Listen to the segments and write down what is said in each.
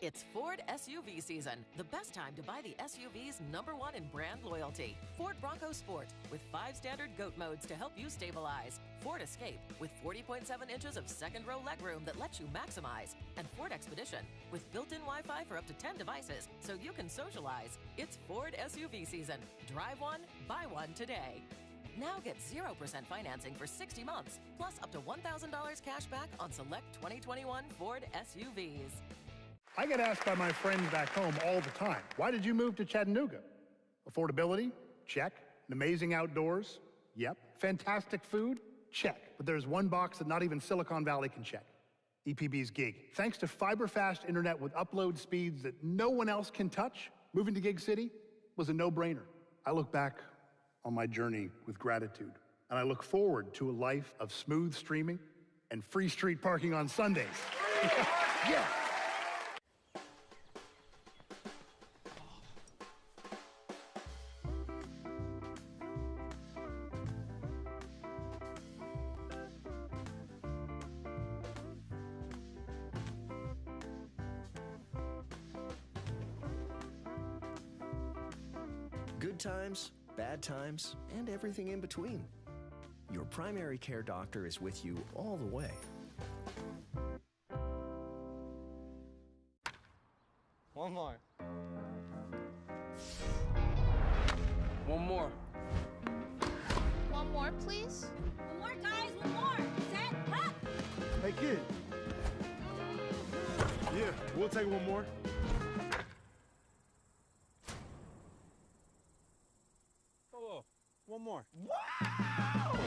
It's Ford SUV season, the best time to buy the SUV's #1 in brand loyalty. Ford Bronco Sport, with 5 standard GOAT modes to help you stabilize. Ford Escape, with 40.7 inches of second-row legroom that lets you maximize. And Ford Expedition, with built-in Wi-Fi for up to 10 devices, so you can socialize. It's Ford SUV season. Drive one, buy one today. Now get 0% financing for 60 months, plus up to $1,000 cash back on select 2021 Ford SUVs. I get asked by my friends back home all the time, why did you move to Chattanooga? Affordability? Check. An amazing outdoors? Yep. Fantastic food? Check. But there's one box that not even Silicon Valley can check. EPB's gig. Thanks to fiber-fast internet with upload speeds that no one else can touch, moving to Gig City was a no-brainer. I look back on my journey with gratitude, and I look forward to a life of smooth streaming and free street parking on Sundays. Yeah. Good times, bad times, and everything in between. Your primary care doctor is with you all the way. One more. One more. One more, please. One more, guys. One more. Set, hop. Hey, kid. Yeah, we'll take one more. Hello. One more. Wow!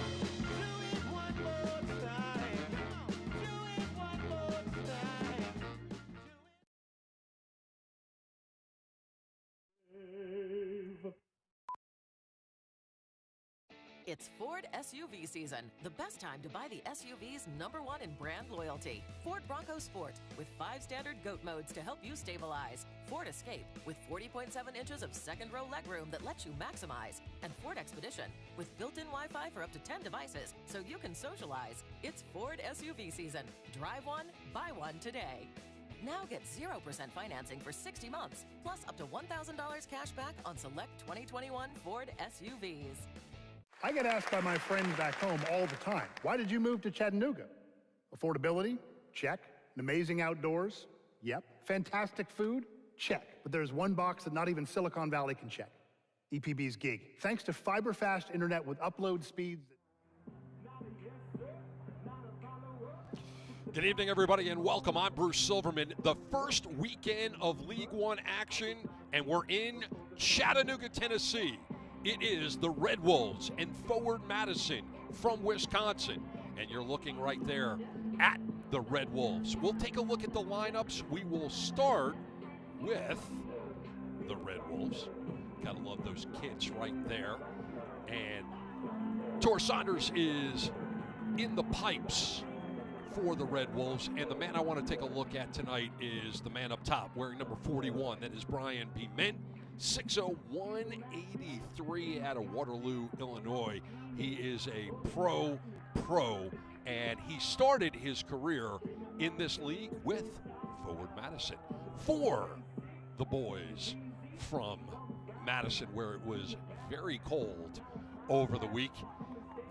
It's Ford SUV season, the best time to buy the SUV's #1 in brand loyalty. Ford Bronco Sport, with 5 standard GOAT modes to help you stabilize. Ford Escape, with 40.7 inches of second-row legroom that lets you maximize. And Ford Expedition, with built-in Wi-Fi for up to 10 devices, so you can socialize. It's Ford SUV season. Drive one, buy one today. Now get 0% financing for 60 months, plus up to $1,000 cash back on select 2021 Ford SUVs. I get asked by my friends back home all the time, why did you move to Chattanooga? Affordability? Check. An amazing outdoors? Yep. Fantastic food? Check. But there's one box that not even Silicon Valley can check. EPB's gig. Thanks to fiber-fast internet with upload speeds. Good evening, everybody, and welcome. I'm Bruce Silverman. The first weekend of League One action, and we're in Chattanooga, Tennessee. It is the Red Wolves and Forward Madison from Wisconsin. And you're looking right there at the Red Wolves. We'll take a look at the lineups. We will start with the Red Wolves. Gotta love those kits right there. And Tor Saunders is in the pipes for the Red Wolves. And the man I want to take a look at tonight is the man up top, wearing number 41. That is Brian Bement. 6'0", 183 out of Waterloo, Illinois. He is a pro, and he started his career in this league with Forward Madison. For the boys from Madison, where it was very cold over the week,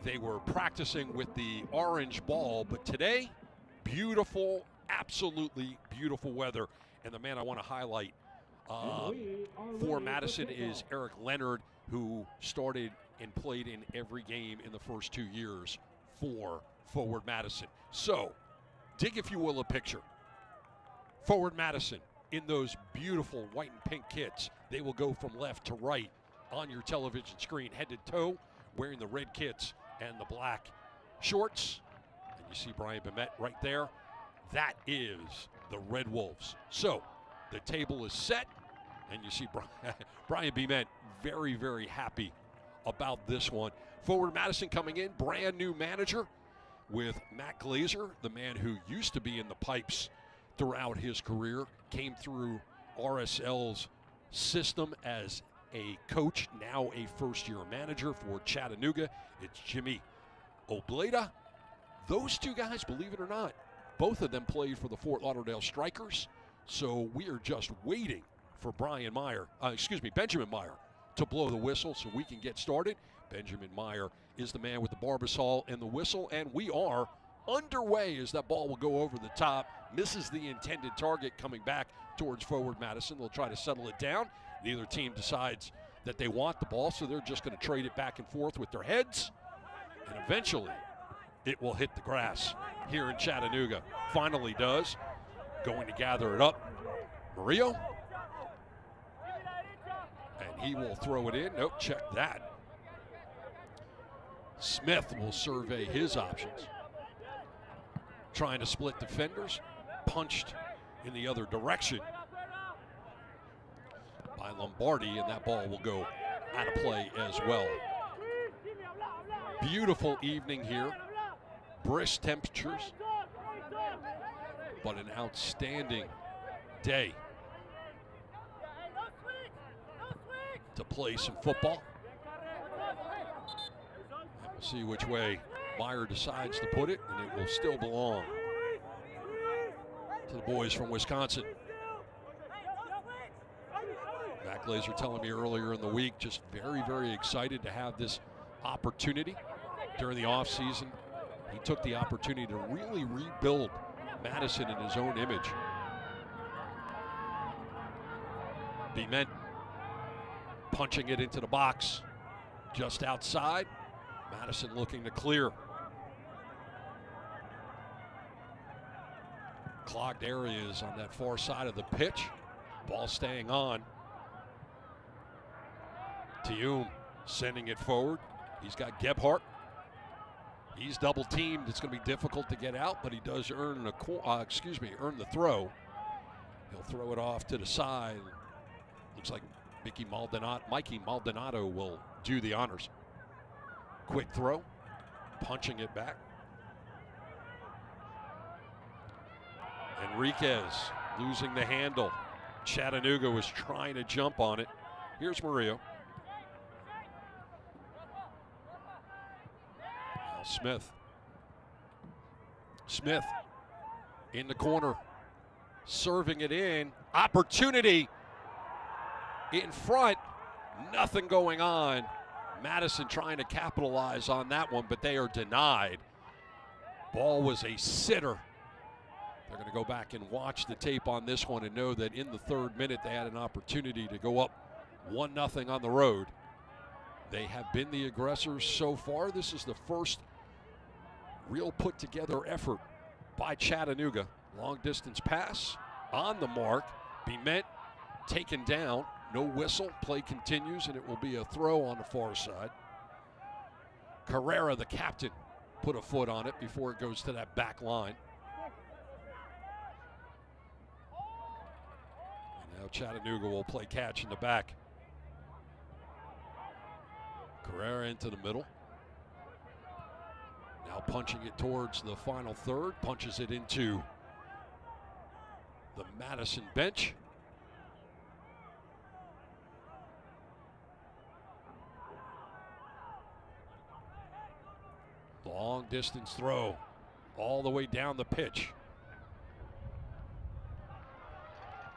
they were practicing with the orange ball, but today, beautiful, absolutely beautiful weather. And the man I want to highlight for Madison is Eric Leonard, who started and played in every game in the first 2 years for Forward Madison. So, dig, if you will, a picture. Forward Madison in those beautiful white and pink kits. They will go from left to right on your television screen, head to toe, wearing the red kits and the black shorts. And you see Brian Bement right there. That is the Red Wolves. So, the table is set, and you see Brian Bement very, very happy about this one. Forward Madison coming in, brand new manager with Matt Glazer, the man who used to be in the pipes throughout his career, came through RSL's system as a coach, now a first-year manager for Chattanooga. It's Jimmy Obleda. Those two guys, believe it or not, both of them played for the Fort Lauderdale Strikers, So we are just waiting for Benjamin Meyer to blow the whistle so we can get started. Benjamin Meyer is the man with the Barbasol and the whistle, and we are underway as that ball will go over the top. Misses the intended target coming back towards forward Madison. They'll try to settle it down. Neither team decides that they want the ball, so they're just going to trade it back and forth with their heads. And eventually, it will hit the grass here in Chattanooga. Finally does. Going to gather it up. Murillo. And he will throw it in. Nope, check that. Smith will survey his options. Trying to split defenders. Punched in the other direction by Lombardi, and that ball will go out of play as well. Beautiful evening here. Brisk temperatures, but an outstanding day to play some football. And we'll see which way Meyer decides to put it, and it will still belong to the boys from Wisconsin. Mac Glazer telling me earlier in the week, just very, very excited to have this opportunity during the offseason. He took the opportunity to really rebuild Madison in his own image. Bement punching it into the box just outside. Madison looking to clear. Clogged areas on that far side of the pitch. Ball staying on. Tioum sending it forward. He's got Gebhardt. He's double teamed. It's going to be difficult to get out, but he does earn the throw. He'll throw it off to the side. Looks like Mikey Maldonado will do the honors. Quick throw, punching it back. Enriquez losing the handle. Chattanooga was trying to jump on it. Here's Murillo. Now Smith in the corner, serving it in. Opportunity in front. Nothing going on. Madison trying to capitalize on that one, but they are denied. Ball was a sitter. They're going to go back and watch the tape on this one and know that in the third minute they had an opportunity to go up 1-0 on the road. They have been the aggressors so far. This is the first real put-together effort by Chattanooga. Long distance pass on the mark. Bement taken down. No whistle. Play continues, and it will be a throw on the far side. Carrera, the captain, put a foot on it before it goes to that back line. And now Chattanooga will play catch in the back. Carrera into the middle. Now punching it towards the final third. Punches it into the Madison bench. Long distance throw all the way down the pitch.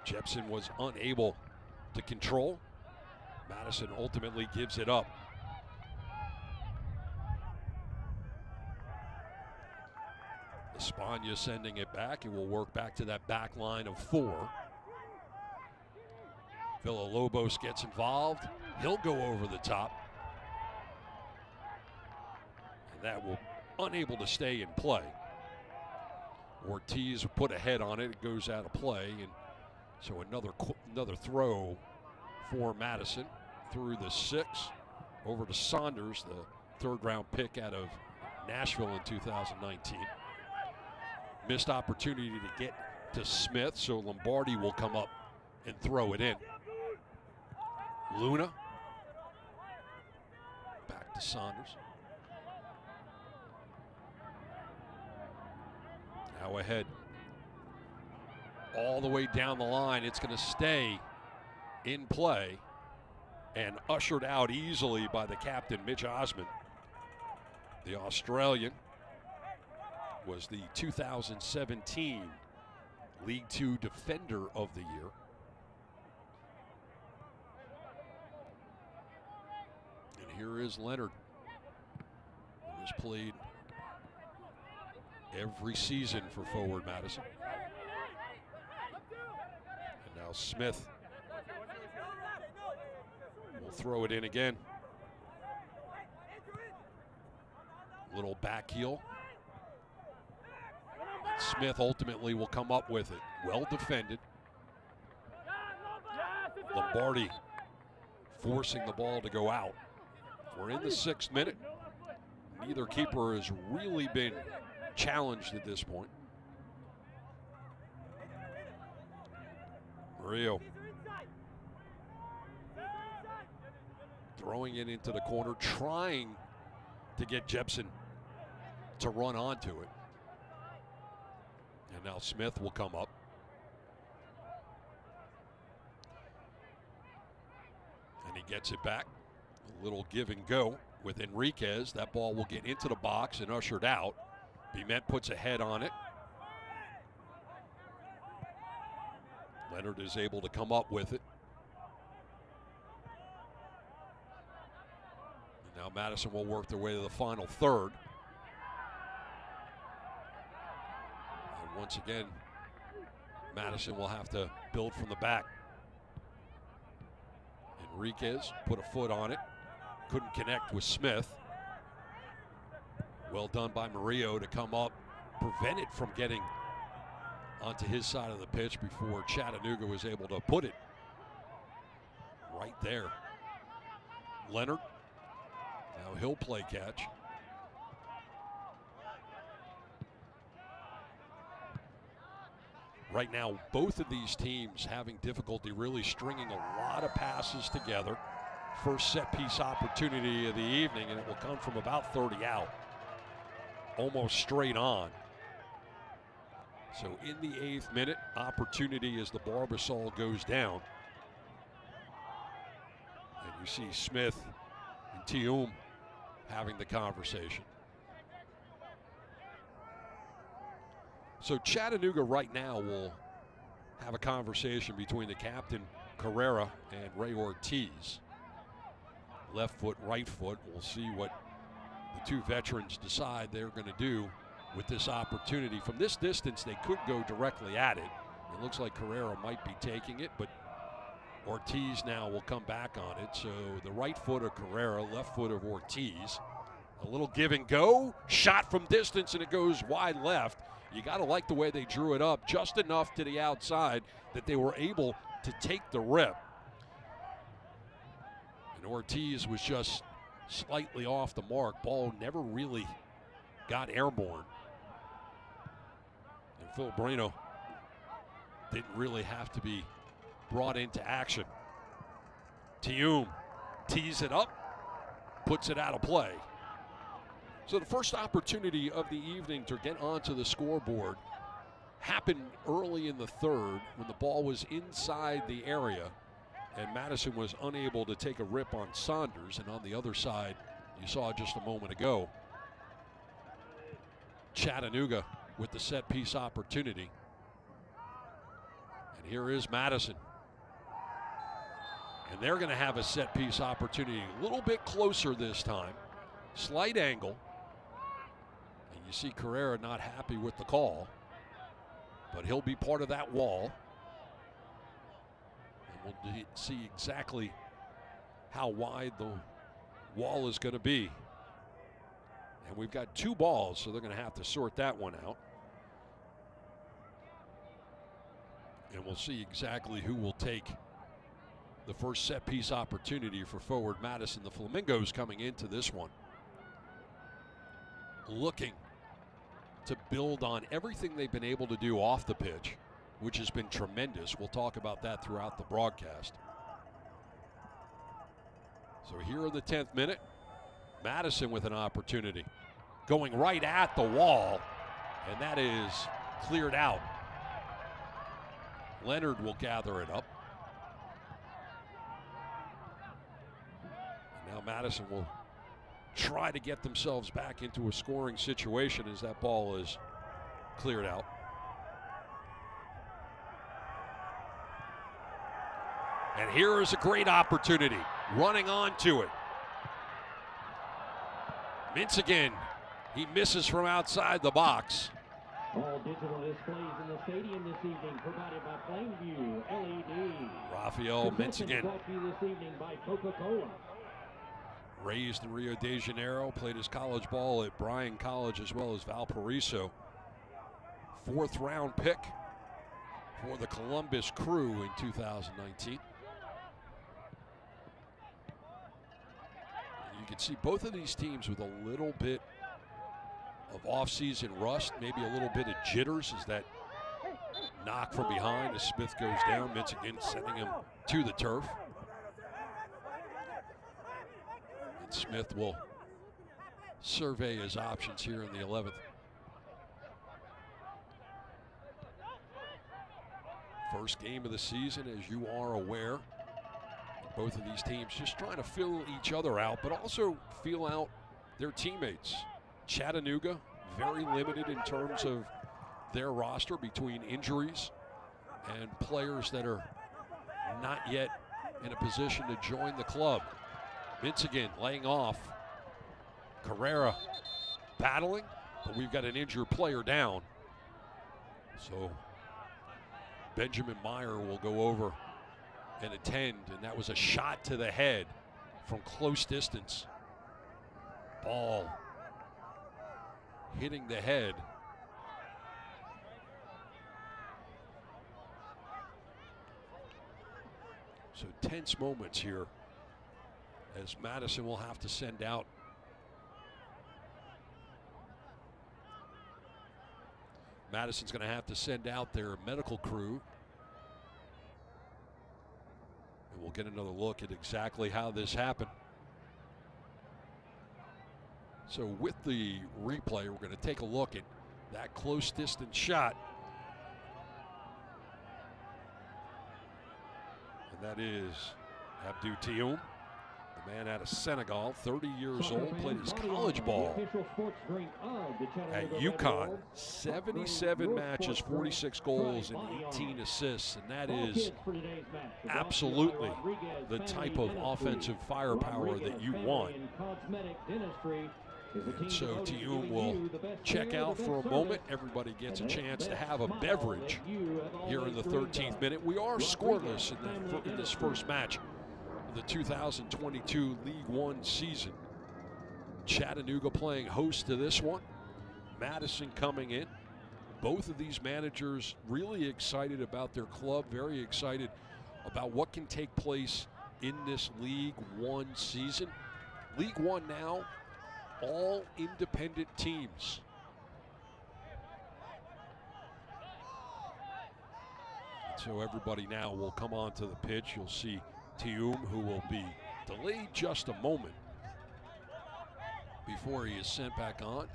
Jepson was unable to control. Madison ultimately gives it up. Espana sending it back. It will work back to that back line of 4. Villalobos gets involved. He'll go over the top. And that will unable to stay in play. Ortiz put a head on it. It goes out of play. And so another throw for Madison through the 6 over to Saunders, the 3rd round pick out of Nashville in 2019. Missed opportunity to get to Smith, so Lombardi will come up and throw it in. Luna. Back to Saunders. Now ahead. All the way down the line. It's going to stay in play and ushered out easily by the captain, Mitch Osmond. The Australian was the 2017 League 2 Defender of the Year. And here is Leonard, who has played every season for Forward Madison. And now Smith will throw it in again. Little back heel. Smith ultimately will come up with it. Well defended. Lombardi forcing the ball to go out. We're in the 6th minute. Neither keeper has really been challenged at this point. Murillo throwing it into the corner, trying to get Jepson to run onto it. And now Smith will come up. And he gets it back. A little give and go with Enriquez. That ball will get into the box and ushered out. Bimet puts a head on it. Leonard is able to come up with it. And now Madison will work their way to the final third. And once again, Madison will have to build from the back. Enriquez put a foot on it. Couldn't connect with Smith. Well done by Murillo to come up, prevent it from getting onto his side of the pitch before Chattanooga was able to put it right there. Leonard, now he'll play catch. Right now, both of these teams having difficulty really stringing a lot of passes together. First set piece opportunity of the evening, and it will come from about 30 out. Almost straight on. So in the 8th minute, opportunity as the Barbasol goes down. And you see Smith and Tium having the conversation. So Chattanooga right now will have a conversation between the captain, Carrera, and Ray Ortiz. Left foot, right foot. We'll see what the two veterans decide they're going to do with this opportunity. From this distance, they could go directly at it. It looks like Carrera might be taking it, but Ortiz now will come back on it. So the right foot of Carrera, left foot of Ortiz. A little give and go, shot from distance, and it goes wide left. You got to like the way they drew it up, just enough to the outside that they were able to take the rip. And Ortiz was just slightly off the mark. Ball never really got airborne. And Phil Brano didn't really have to be brought into action. Tium tees it up, puts it out of play. So the first opportunity of the evening to get onto the scoreboard happened early in the 3rd when the ball was inside the area and Madison was unable to take a rip on Saunders. And on the other side, you saw just a moment ago, Chattanooga with the set piece opportunity. And here is Madison. And they're going to have a set piece opportunity a little bit closer this time. Slight angle. And you see Carrera not happy with the call, but he'll be part of that wall. And we'll see exactly how wide the wall is going to be. And we've got 2 balls, so they're going to have to sort that one out. And we'll see exactly who will take the first set piece opportunity for Forward Madison. The Flamingos coming into this one looking to build on everything they've been able to do off the pitch, which has been tremendous. We'll talk about that throughout the broadcast. So here in the 10th minute, Madison with an opportunity. Going right at the wall, and that is cleared out. Leonard will gather it up. And now Madison will try to get themselves back into a scoring situation as that ball is cleared out. And here is a great opportunity, running onto it. Mintz again, he misses from outside the box. All digital displays in the stadium this evening provided by Plainview LED. Rafael Mintz again. Brought to you this evening by Coca-Cola. Raised in Rio de Janeiro, played his college ball at Bryan College as well as Valparaiso. 4th round pick for the Columbus Crew in 2019. You can see both of these teams with a little bit of off-season rust, maybe a little bit of jitters as that knock from behind as Smith goes down. Mintz again sending him to the turf. And Smith will survey his options here in the 11th. First game of the season, as you are aware. Both of these teams just trying to fill each other out, but also feel out their teammates. Chattanooga, very limited in terms of their roster between injuries and players that are not yet in a position to join the club. Mintz again laying off. Carrera battling, but we've got an injured player down. So Benjamin Meyer will go over and attend, and that was a shot to the head from close distance. Ball hitting the head. So tense moments here as Madison will have to send out Madison's going to have to send out their medical crew. And we'll get another look at exactly how this happened. So with the replay, we're going to take a look at that close distance shot. And that is Abdou Tioum, the man out of Senegal, 30 years old, played his college ball at UConn. 77 matches, 46 goals, and 18 assists. And that is absolutely the type of offensive firepower that you want. And so Tioum will check out for a moment. Everybody gets a chance to have a beverage here in the 13th minute. We are scoreless in this first match of the 2022 League One season. Chattanooga playing host to this one. Madison coming in. Both of these managers really excited about their club, very excited about what can take place in this League One season. League One now, all independent teams. So everybody now will come onto the pitch. You'll see Tioum, who will be delayed just a moment before he is sent back on,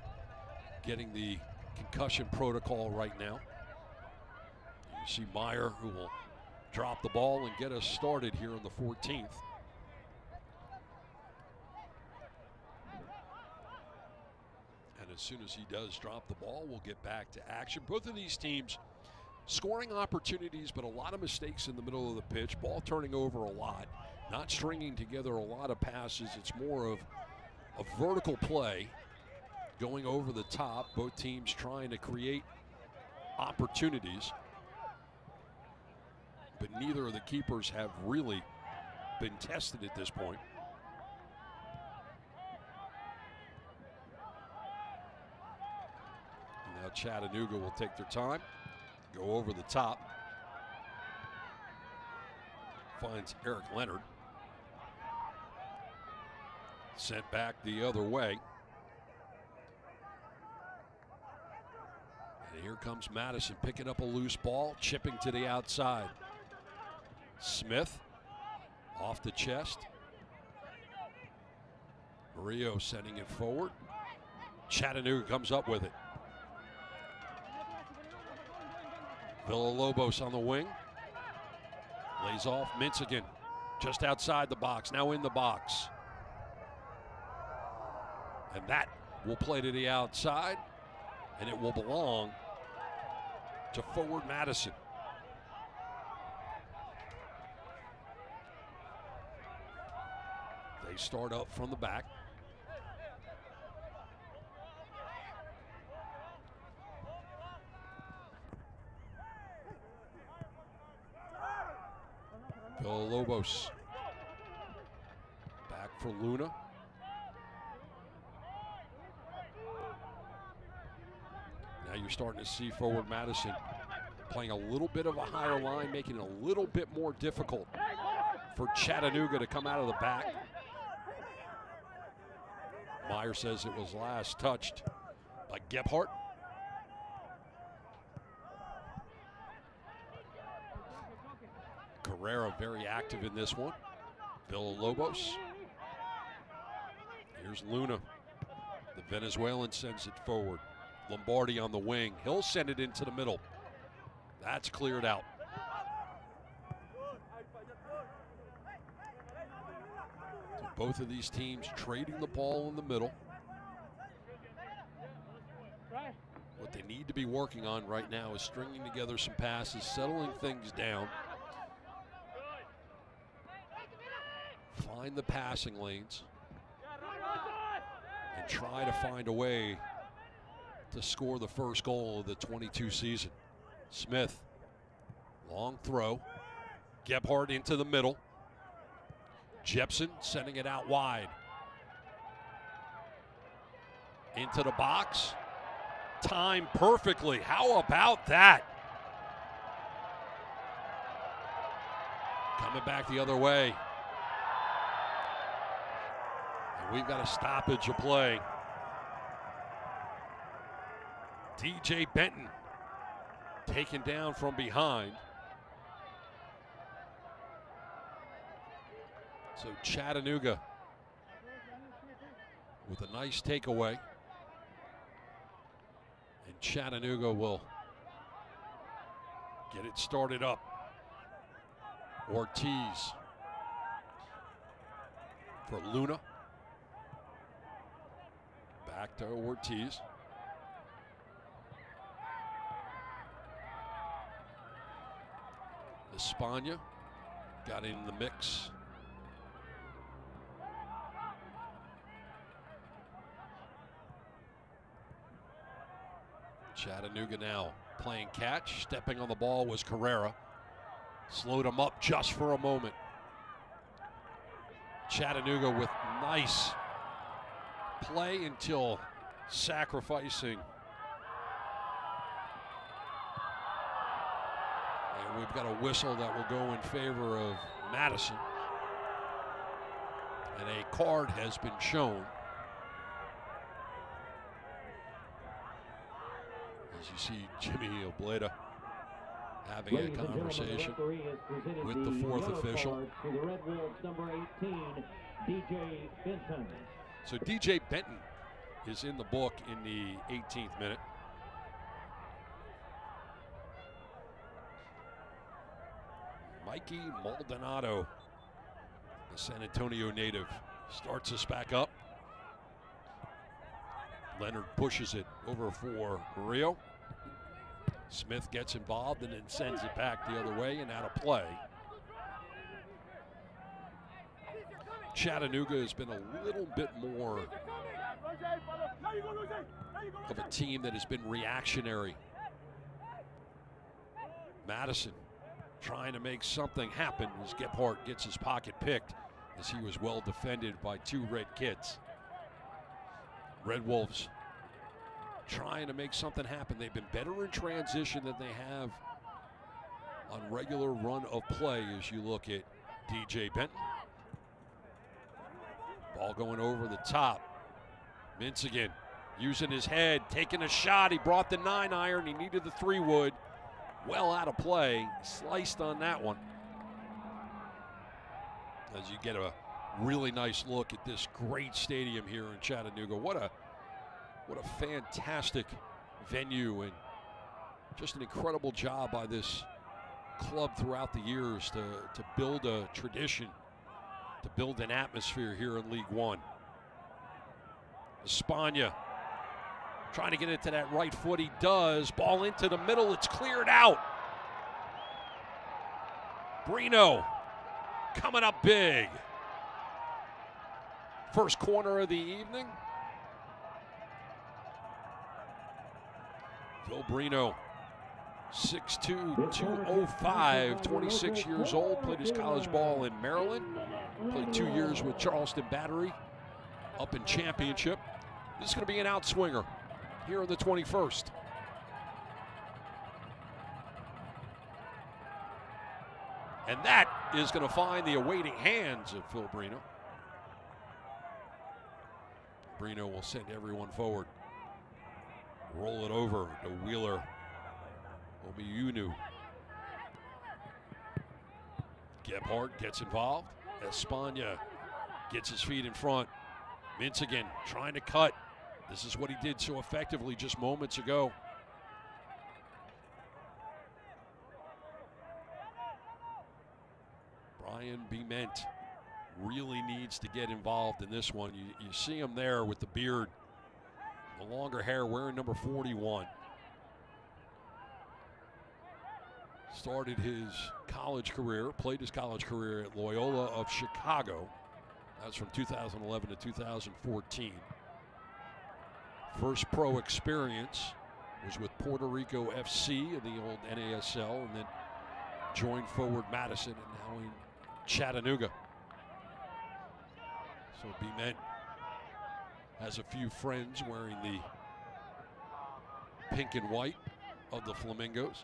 getting the concussion protocol right now. You see Meyer, who will drop the ball and get us started here on the 14th. As soon as he does drop the ball, we'll get back to action. Both of these teams scoring opportunities, but a lot of mistakes in the middle of the pitch. Ball turning over a lot, not stringing together a lot of passes. It's more of a vertical play going over the top. Both teams trying to create opportunities, but neither of the keepers have really been tested at this point. Now Chattanooga will take their time, go over the top. Finds Eric Leonard. Sent back the other way. And here comes Madison picking up a loose ball, chipping to the outside. Smith off the chest. Murillo sending it forward. Chattanooga comes up with it. Villalobos on the wing. Lays off Mintz again. Just outside the box, now in the box. And that will play to the outside, and it will belong to forward Madison. They start up from the back. Villalobos. Back for Luna. Now you're starting to see forward Madison playing a little bit of a higher line, making it a little bit more difficult for Chattanooga to come out of the back. Meyer says it was last touched by Gebhardt. Carrera very active in this one. Villalobos. Here's Luna. The Venezuelan sends it forward. Lombardi on the wing. He'll send it into the middle. That's cleared out. So both of these teams trading the ball in the middle. What they need to be working on right now is stringing together some passes, settling things down. Find the passing lanes and try to find a way to score the first goal of the 22 season. Smith, long throw. Gebhardt into the middle. Jepson sending it out wide. Into the box. Timed perfectly. How about that? Coming back the other way. And we've got a stoppage of play. DJ Benton taken down from behind. So Chattanooga with a nice takeaway. And Chattanooga will get it started up. Ortiz for Luna. Back to Ortiz. Espana got in the mix. Chattanooga now playing catch. Stepping on the ball was Carrera. Slowed him up just for a moment. Chattanooga with nice play until sacrificing. And we've got a whistle that will go in favor of Madison. And a card has been shown. As you see Jimmy Obleda having a conversation with the fourth official. For the Red Wolves, number 18, DJ Benton. So DJ Benton is in the book in the 18th minute. Mikey Maldonado, the San Antonio native, starts us back up. Leonard pushes it over for Rio. Smith gets involved and then sends it back the other way and out of play. Chattanooga has been a little bit more of a team that has been reactionary. Madison trying to make something happen as Gebhardt gets his pocket picked as he was well defended by two red kids. Red Wolves trying to make something happen. They've been better in transition than they have on regular run of play as you look at DJ Benton. Ball going over the top. Mintz again using his head, taking a shot. He brought the 9-iron. He needed the 3-wood. Well out of play. Sliced on that one. As you get a really nice look at this great stadium here in Chattanooga. What a fantastic venue, and just an incredible job by this club throughout the years to build a tradition, to build an atmosphere here in League One. Espana trying to get it to that right foot. He does. Ball into the middle. It's cleared out. Brino coming up big. First corner of the evening. Phil Brino, 6'2", 205, 26 years old, played his college ball in Maryland, played 2 years with Charleston Battery up in championship. This is going to be an outswinger here in the 21st. And that is going to find the awaiting hands of Phil Brino. Brino will send everyone forward. Roll it over to Wheeler Omiunu. Gebhardt gets involved. Espana gets his feet in front. Minsigan trying to cut. This is what he did so effectively just moments ago. Brian Bement really needs to get involved in this one. You see him there with the beard, the longer hair, wearing number 41. Started his college career, played his college career at Loyola of Chicago. That was from 2011 to 2014. First pro experience was with Puerto Rico FC in the old NASL, and then joined Forward Madison, and now in Chattanooga. So Bement has a few friends wearing the pink and white of the Flamingos.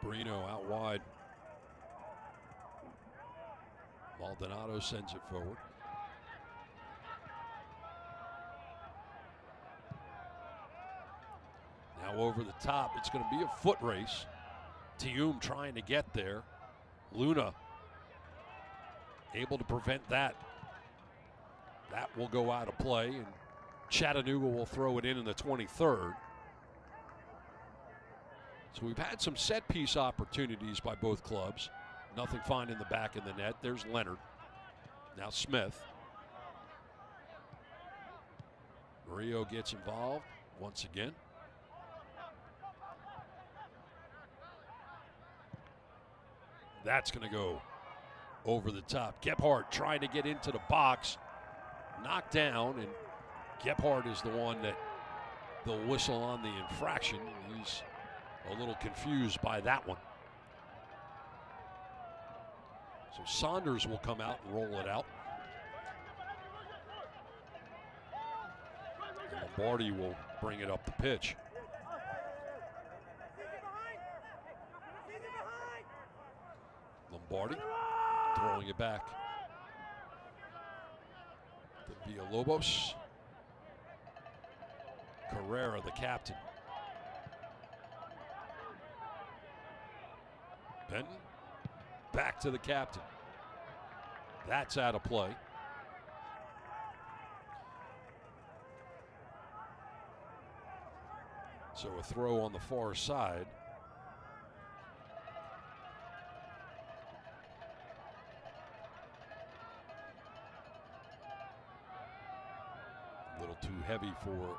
Brino out wide. Maldonado sends it forward. Now over the top, it's going to be a foot race. Tium trying to get there. Luna able to prevent that. That will go out of play, and Chattanooga will throw it in the 23rd. So we've had some set piece opportunities by both clubs. Nothing finding the back of the net. There's Leonard. Now Smith. Murillo gets involved once again. That's going to go over the top. Gebhardt trying to get into the box. Knocked down, and Gebhardt is the one that they'll whistle on the infraction. He's a little confused by that one. So Saunders will come out and roll it out. And Lombardi will bring it up the pitch. Lombardi throwing it back to Villalobos. Carrera, the captain. Benton back to the captain. That's out of play. So a throw on the far side. A little too heavy for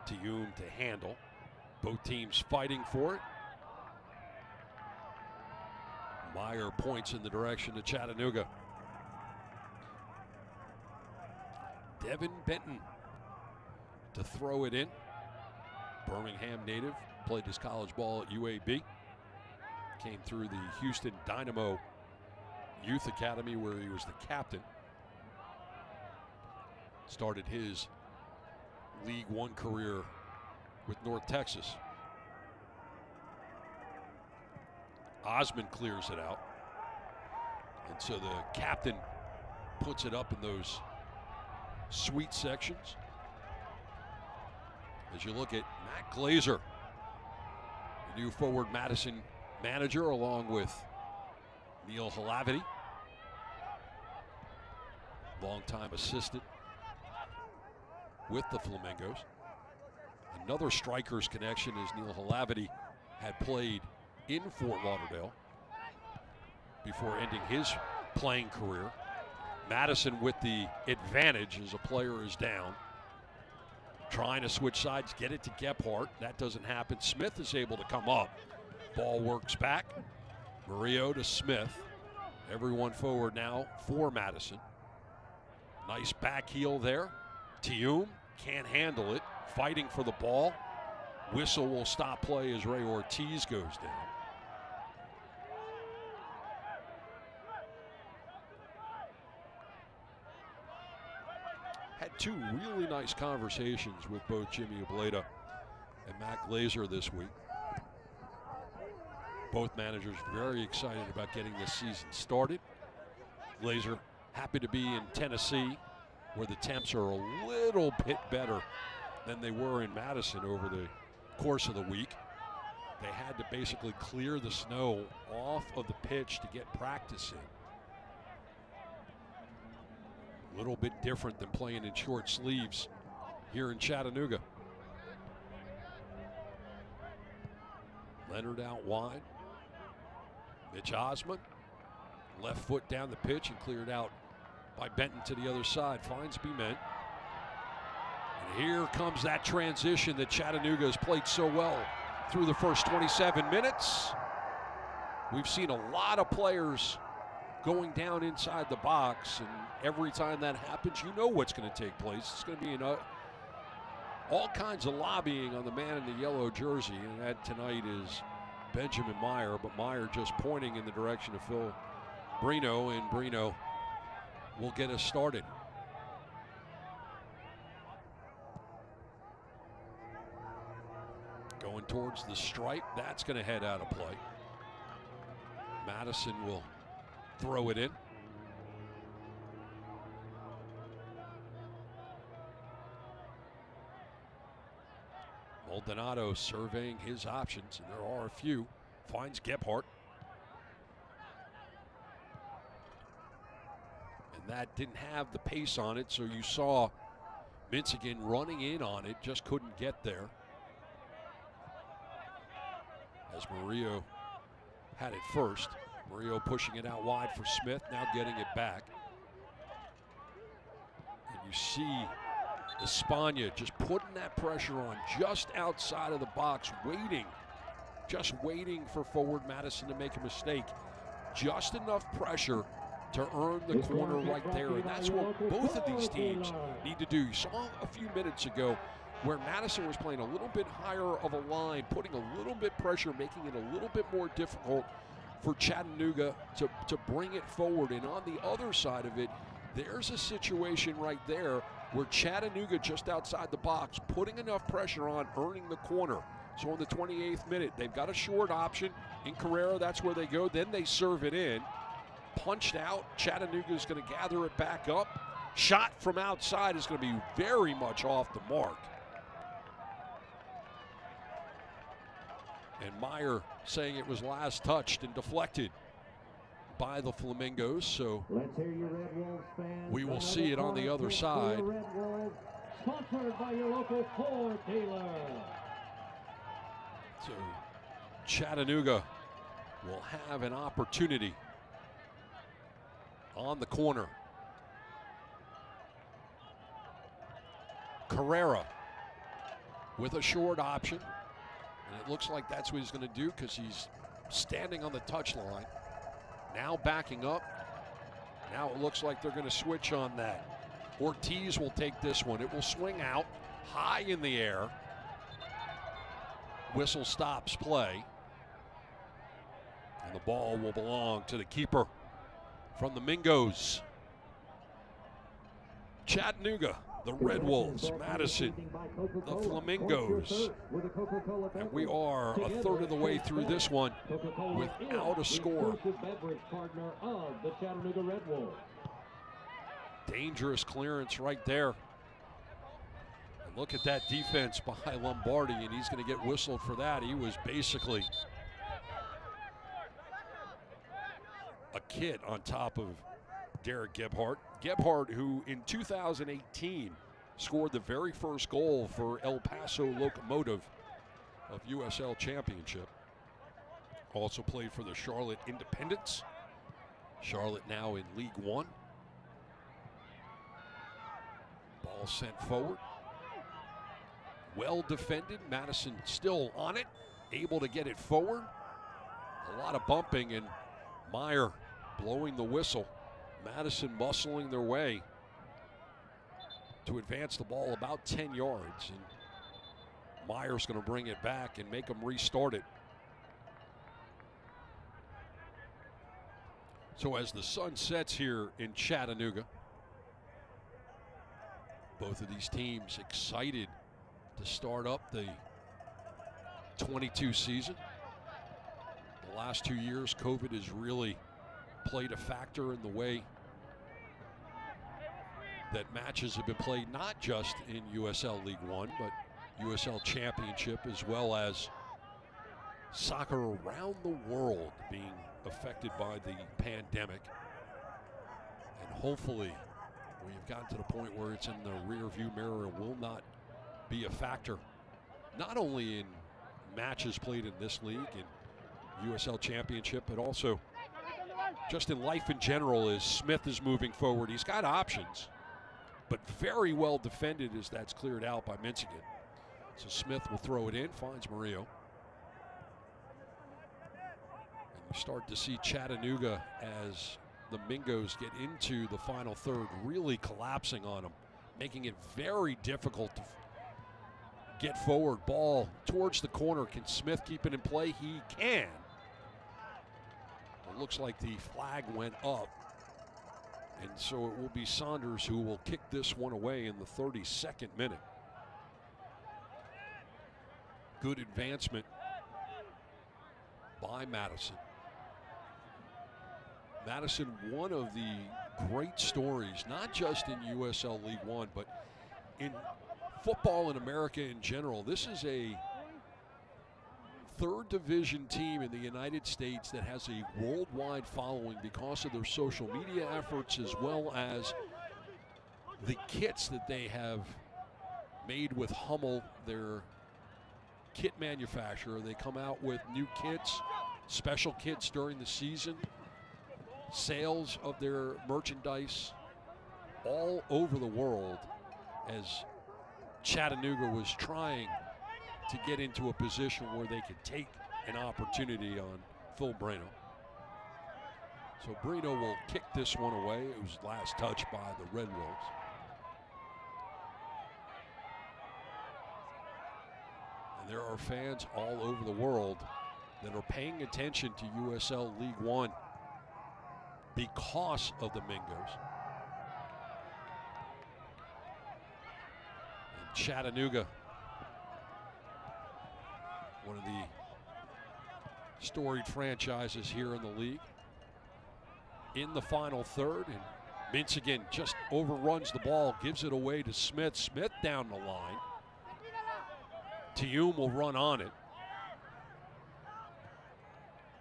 Tium to handle. Both teams fighting for it. Meyer points in the direction of Chattanooga. Devin Benton to throw it in. Birmingham native, played his college ball at UAB. Came through the Houston Dynamo Youth Academy where he was the captain. Started his League One career with North Texas. Osmond clears it out. And so the captain puts it up in those sweet sections. As you look at Matt Glazer, the new Forward Madison manager, along with Neil Halavity, longtime assistant with the Flamingos. Another strikers connection is Neil Halavity had played in Fort Lauderdale before ending his playing career. Madison with the advantage as a player is down. Trying to switch sides, get it to Gebhardt. That doesn't happen. Smith is able to come up. Ball works back. Murillo to Smith. Everyone forward now for Madison. Nice back heel there. Tium can't handle it, fighting for the ball. Whistle will stop play as Ray Ortiz goes down. Had two really nice conversations with both Jimmy Obleda and Matt Glazer this week. Both managers very excited about getting this season started. Glazer happy to be in Tennessee, where the temps are a little bit better than they were in Madison over the course of the week. They had to basically clear the snow off of the pitch to get practice in. A little bit different than playing in short sleeves here in Chattanooga. Leonard out wide. Mitch Osmond, left foot down the pitch and cleared out by Benton to the other side. Finds Beament. And here comes that transition that Chattanooga has played so well through the first 27 minutes. We've seen a lot of players going down inside the box, and every time that happens, you know what's going to take place. It's going to be all kinds of lobbying on the man in the yellow jersey, and that tonight is Benjamin Meyer, but Meyer just pointing in the direction of Phil Brino, and Brino will get us started. Going towards the stripe, that's going to head out of play. Madison will throw it in. Maldonado surveying his options, and there are a few. Finds Gebhardt. And that didn't have the pace on it, so you saw Mintz again running in on it, just couldn't get there. As Murillo had it first. Murillo pushing it out wide for Smith, now getting it back. And you see Espana just putting that pressure on just outside of the box, just waiting for forward Madison to make a mistake. Just enough pressure to earn the corner right there, and that's what both of these teams need to do. You saw a few minutes ago where Madison was playing a little bit higher of a line, putting a little bit pressure, making it a little bit more difficult for Chattanooga to bring it forward. And on the other side of it, there's a situation right there where Chattanooga just outside the box, putting enough pressure on, earning the corner. So in the 28th minute, they've got a short option. In Carrera, that's where they go. Then they serve it in. Punched out. Chattanooga's going to gather it back up. Shot from outside is going to be very much off the mark. And Meyer saying it was last touched and deflected by the Flamingos, so we will see it on the other side. Sponsored by your local Ford dealer. So Chattanooga will have an opportunity on the corner. Carrera with a short option, and it looks like that's what he's going to do because he's standing on the touchline. Now backing up. Now it looks like they're going to switch on that. Ortiz will take this one. It will swing out high in the air. Whistle stops play. And the ball will belong to the keeper from the Mingos. Chattanooga, the Red Wolves, Madison, the Flamingos. And we are a third of the way through this one without a score. Dangerous clearance right there. And look at that defense by Lombardi, and he's going to get whistled for that. He was basically a kid on top of Derek Gebhardt. Gebhardt, who in 2018 scored the very first goal for El Paso Locomotive of USL Championship. Also played for the Charlotte Independents. Charlotte now in League One. Ball sent forward. Well defended. Madison still on it. Able to get it forward. A lot of bumping, and Meyer blowing the whistle. Madison muscling their way to advance the ball about 10 yards. And Meyer's going to bring it back and make them restart it. So as the sun sets here in Chattanooga, both of these teams excited to start up the 22 season. The last 2 years, COVID has really played a factor in the way that matches have been played, not just in USL League One, but USL Championship, as well as soccer around the world being affected by the pandemic. And hopefully we've gotten to the point where it's in the rear view mirror and will not be a factor, not only in matches played in this league and USL Championship, but also just in life in general as Smith is moving forward. He's got options, but very well defended as that's cleared out by Minsigan. So Smith will throw it in, finds Murillo. And you start to see Chattanooga, as the Mingos get into the final third, really collapsing on them, making it very difficult to get forward. Ball towards the corner. Can Smith keep it in play? He can. It looks like the flag went up. And so it will be Saunders who will kick this one away in the 32nd minute. Good advancement by Madison. Madison, one of the great stories, not just in USL League One, but in football in America in general. This is a third division team in the United States that has a worldwide following because of their social media efforts, as well as the kits that they have made with Hummel, their kit manufacturer. They come out with new kits, special kits during the season, sales of their merchandise all over the world, as Chattanooga was trying to get into a position where they could take an opportunity on Phil Breno. So Breno will kick this one away. It was last touched by the Red Wolves. And there are fans all over the world that are paying attention to USL League One because of the Mingos. And Chattanooga, one of the storied franchises here in the league, in the final third, and Minsigan just overruns the ball, gives it away to Smith. Smith down the line. Tiyum will run on it,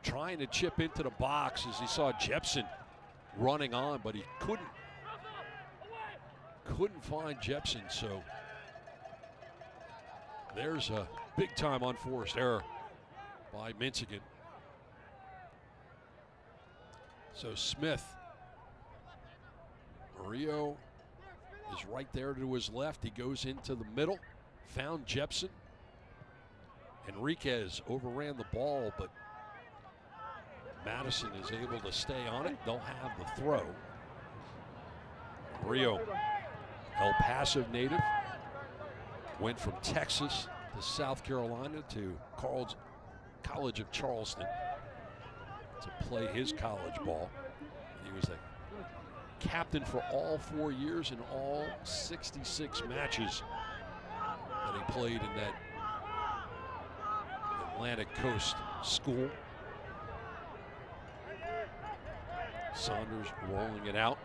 trying to chip into the box as he saw Jepson running on, but he couldn't find Jepson. So there's a big time unforced error by Minsigan. So Smith, Murillo is right there to his left. He goes into the middle, found Jepson. Enriquez overran the ball, but Madison is able to stay on it. They'll have the throw. Murillo, El Paso native, went from Texas to South Carolina to College of Charleston to play his college ball. He was a captain for all 4 years in all 66 matches that he played in that Atlantic Coast school. Saunders rolling it out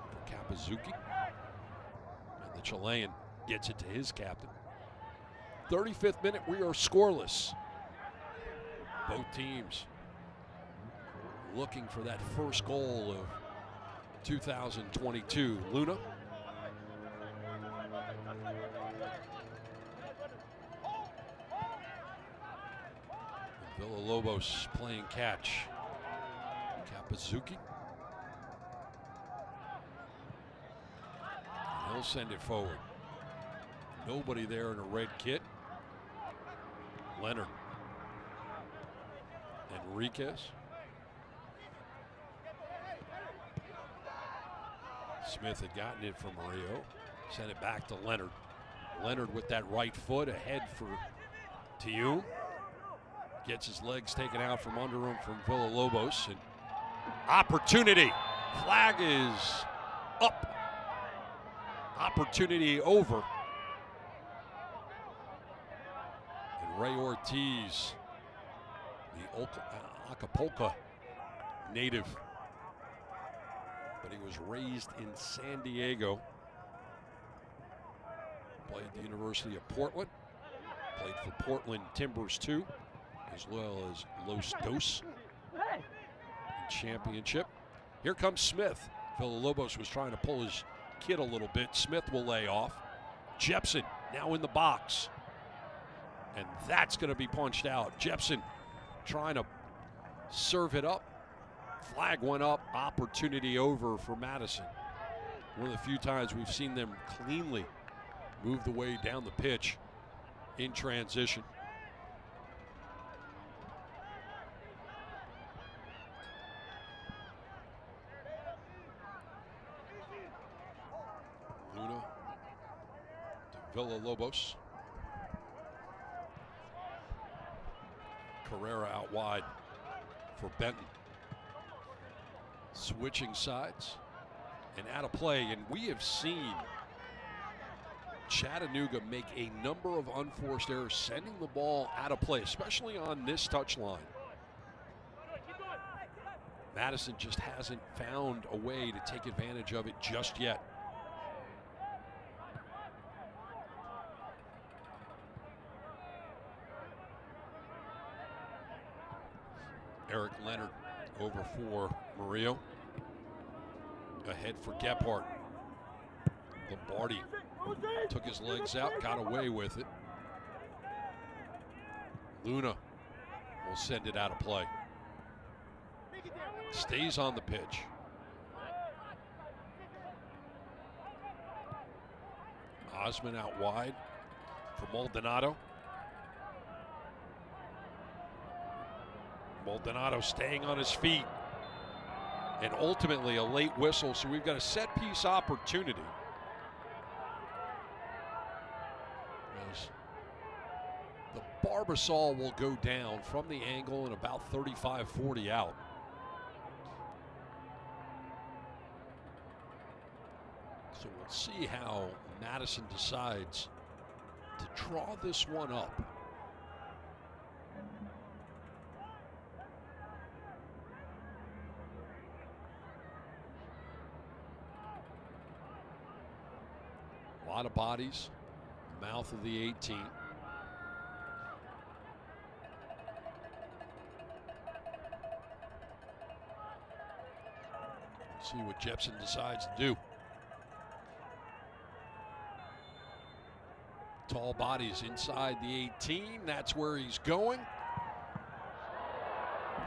for Kapazuki. And the Chilean gets it to his captain. 35th minute, we are scoreless. Both teams looking for that first goal of 2022. Luna. Villalobos playing catch. Kapazuki. And he'll send it forward. Nobody there in a red kit. Leonard. Enriquez. Smith had gotten it from Murillo. Sent it back to Leonard. Leonard with that right foot ahead for Tium. Gets his legs taken out from under him from Villalobos. And opportunity. Flag is up. Opportunity over. And Ray Ortiz, the Acapulco native, but he was raised in San Diego. Played at the University of Portland. Played for Portland Timbers too, as well as Los Dos in championship. Here comes Smith. Villalobos was trying to pull his kid a little bit. Smith will lay off. Jepson now in the box. And that's going to be punched out. Jepson trying to serve it up. Flag went up. Opportunity over for Madison. One of the few times we've seen them cleanly move the way down the pitch in transition. Luna to Villalobos. Carrera out wide for Benton. Switching sides and out of play. And we have seen Chattanooga make a number of unforced errors, sending the ball out of play, especially on this touchline. Madison just hasn't found a way to take advantage of it just yet. Eric Leonard over for Murillo. Ahead for Gebhardt. Lombardi took his legs out, got away with it. Luna will send it out of play. Stays on the pitch. Osman out wide for Maldonado. Maldonado staying on his feet. And ultimately a late whistle, so we've got a set piece opportunity. The Barbasol will go down from the angle and about 35-40 out. So we'll see how Madison decides to draw this one up. A lot of bodies, mouth of the 18. See what Jepson decides to do. Tall bodies inside the 18. That's where he's going.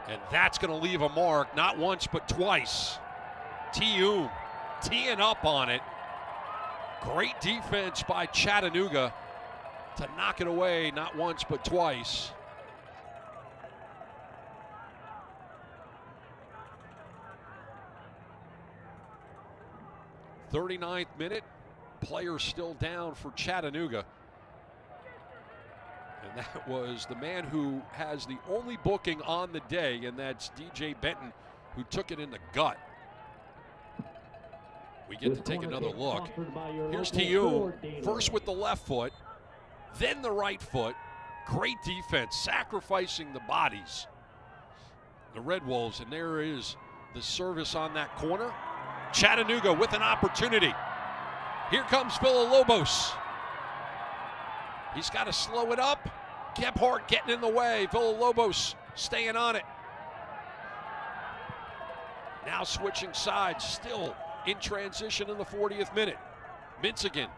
And that's going to leave a mark, not once but twice. Tium teeing up on it. Great defense by Chattanooga to knock it away, not once but twice. '39th minute, players still down for Chattanooga. And that was the man who has the only booking on the day, and that's DJ Benton, who took it in the gut. We get to take another look. Here's Tium, first with the left foot, then the right foot. Great defense, sacrificing the bodies. The Red Wolves, and there is the service on that corner. Chattanooga with an opportunity. Here comes Villalobos. He's got to slow it up. Gebhardt getting in the way. Villalobos staying on it. Now switching sides, still in transition in the 40th minute. Minsigan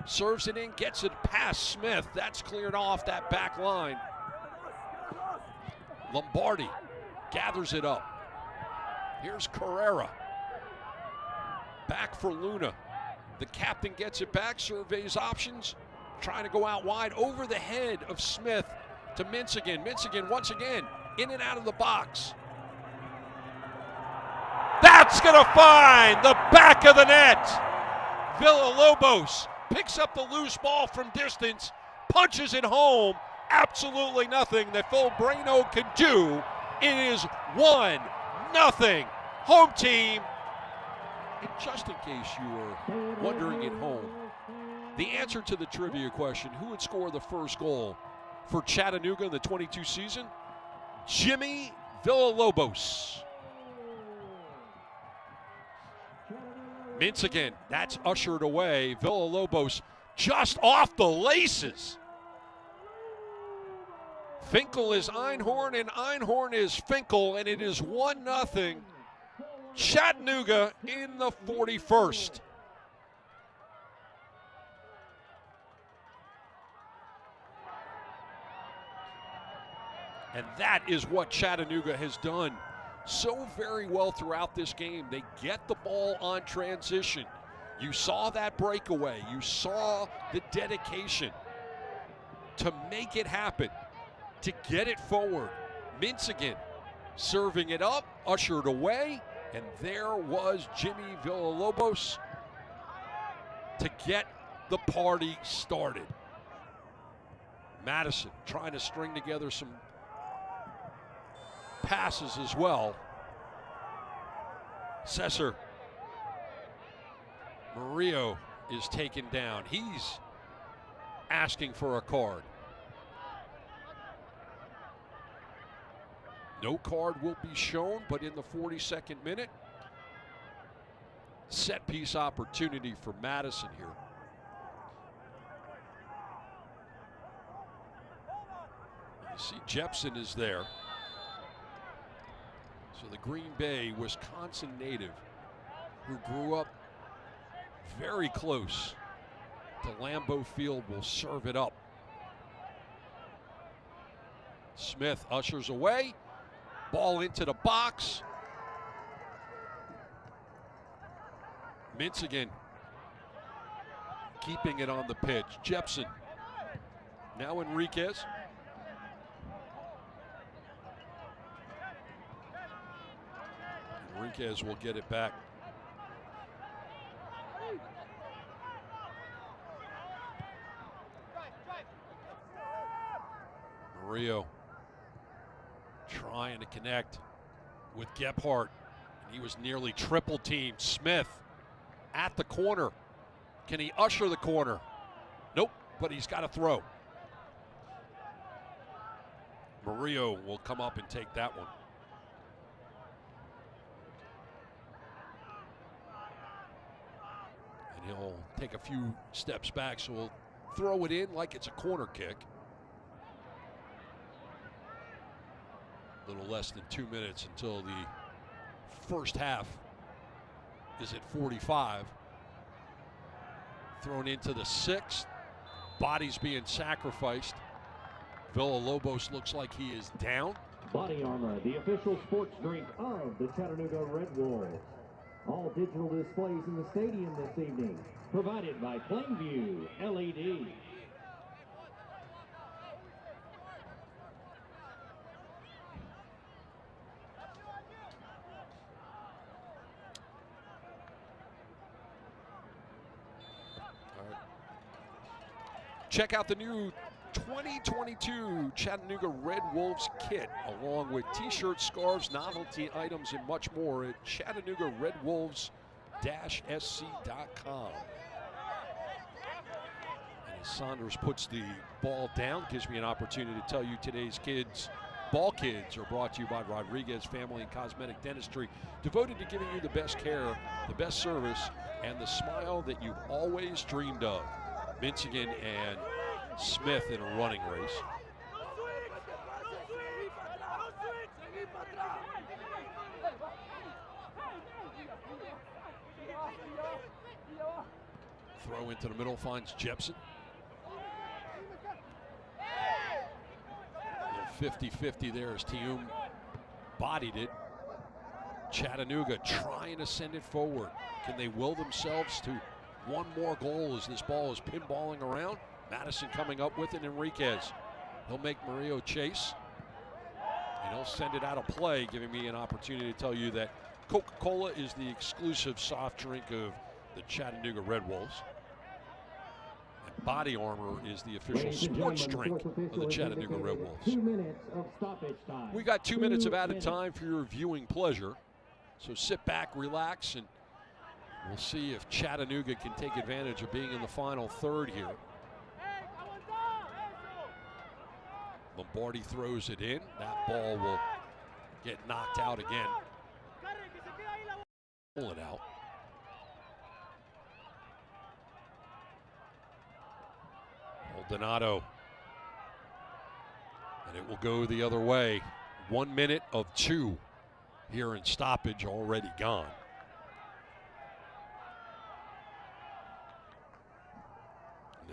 serves it in, gets it past Smith. That's cleared off that back line. Lombardi gathers it up. Here's Carrera. Back for Luna. The captain gets it back, surveys options, trying to go out wide over the head of Smith to Minsigan. Minsigan once again in and out of the box. That's It's going to find the back of the net. Villalobos picks up the loose ball from distance, punches it home. Absolutely nothing that Phil Brano can do. It is 1-0 home team. And just in case you were wondering at home, the answer to the trivia question, who would score the first goal for Chattanooga in the 22 season? Jimmy Villalobos. Mintz again, that's ushered away. Villalobos just off the laces. Finkel is Einhorn, and Einhorn is Finkel, and it is 1-0. Chattanooga in the 41st. And that is what Chattanooga has done so very well throughout this game. They get the ball on transition. You saw that breakaway. You saw the dedication to make it happen, to get it forward. Mintz again, serving it up, ushered away, and there was Jimmy Villalobos to get the party started. Madison trying to string together some passes as well. Cesar Murillo is taken down. He's asking for a card. No card will be shown, but in the 42nd minute, set piece opportunity for Madison here. You see Jepson is there. So the Green Bay, Wisconsin native who grew up very close to Lambeau Field will serve it up. Smith ushers away. Ball into the box. Mintz again keeping it on the pitch. Jepson. Now Enriquez. Enriquez will get it back. Murillo trying to connect with Gebhardt. He was nearly triple teamed. Smith at the corner. Can he usher the corner? Nope, but he's got to throw. Murillo will come up and take that one. And he'll take a few steps back, so he'll throw it in like it's a corner kick. A little less than 2 minutes until the first half is at 45. Thrown into the 6th. Bodies being sacrificed. Villalobos looks like he is down. Body Armor, the official sports drink of the Chattanooga Red Wolves. All digital displays in the stadium this evening, provided by Plainview LED. Check out the new 2022 Chattanooga Red Wolves kit, along with t-shirts, scarves, novelty items, and much more at ChattanoogaRedWolves-SC.com. And as Saunders puts the ball down, gives me an opportunity to tell you today's Ball Kids are brought to you by Rodriguez Family and Cosmetic Dentistry, devoted to giving you the best care, the best service, and the smile that you've always dreamed of. Michigan and Smith in a running race. Throw into the middle, finds Jepson. 50-50 there as Tium bodied it. Chattanooga trying to send it forward. Can they will themselves to one more goal as this ball is pinballing around? Madison coming up with it. Enriquez. He'll make Murillo chase. And he'll send it out of play, giving me an opportunity to tell you that Coca-Cola is the exclusive soft drink of the Chattanooga Red Wolves. And Body Armor is the official sports drink of the Chattanooga Red Wolves. 2 minutes of stoppage time. We got 2 minutes of added time for your viewing pleasure. So sit back, relax, and we'll see if Chattanooga can take advantage of being in the final third here. Lombardi throws it in. That ball will get knocked out again. Pull it out. Maldonado. And it will go the other way. 1 minute of 2 here in stoppage already gone.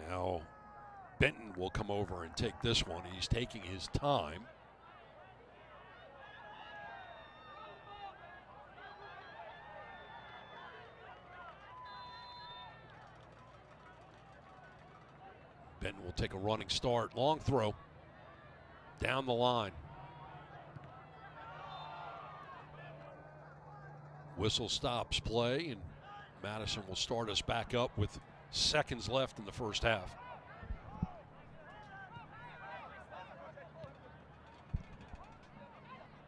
Now Benton will come over and take this one. He's taking his time. Benton will take a running start. Long throw. Down the line. Whistle stops play, and Madison will start us back up with seconds left in the first half.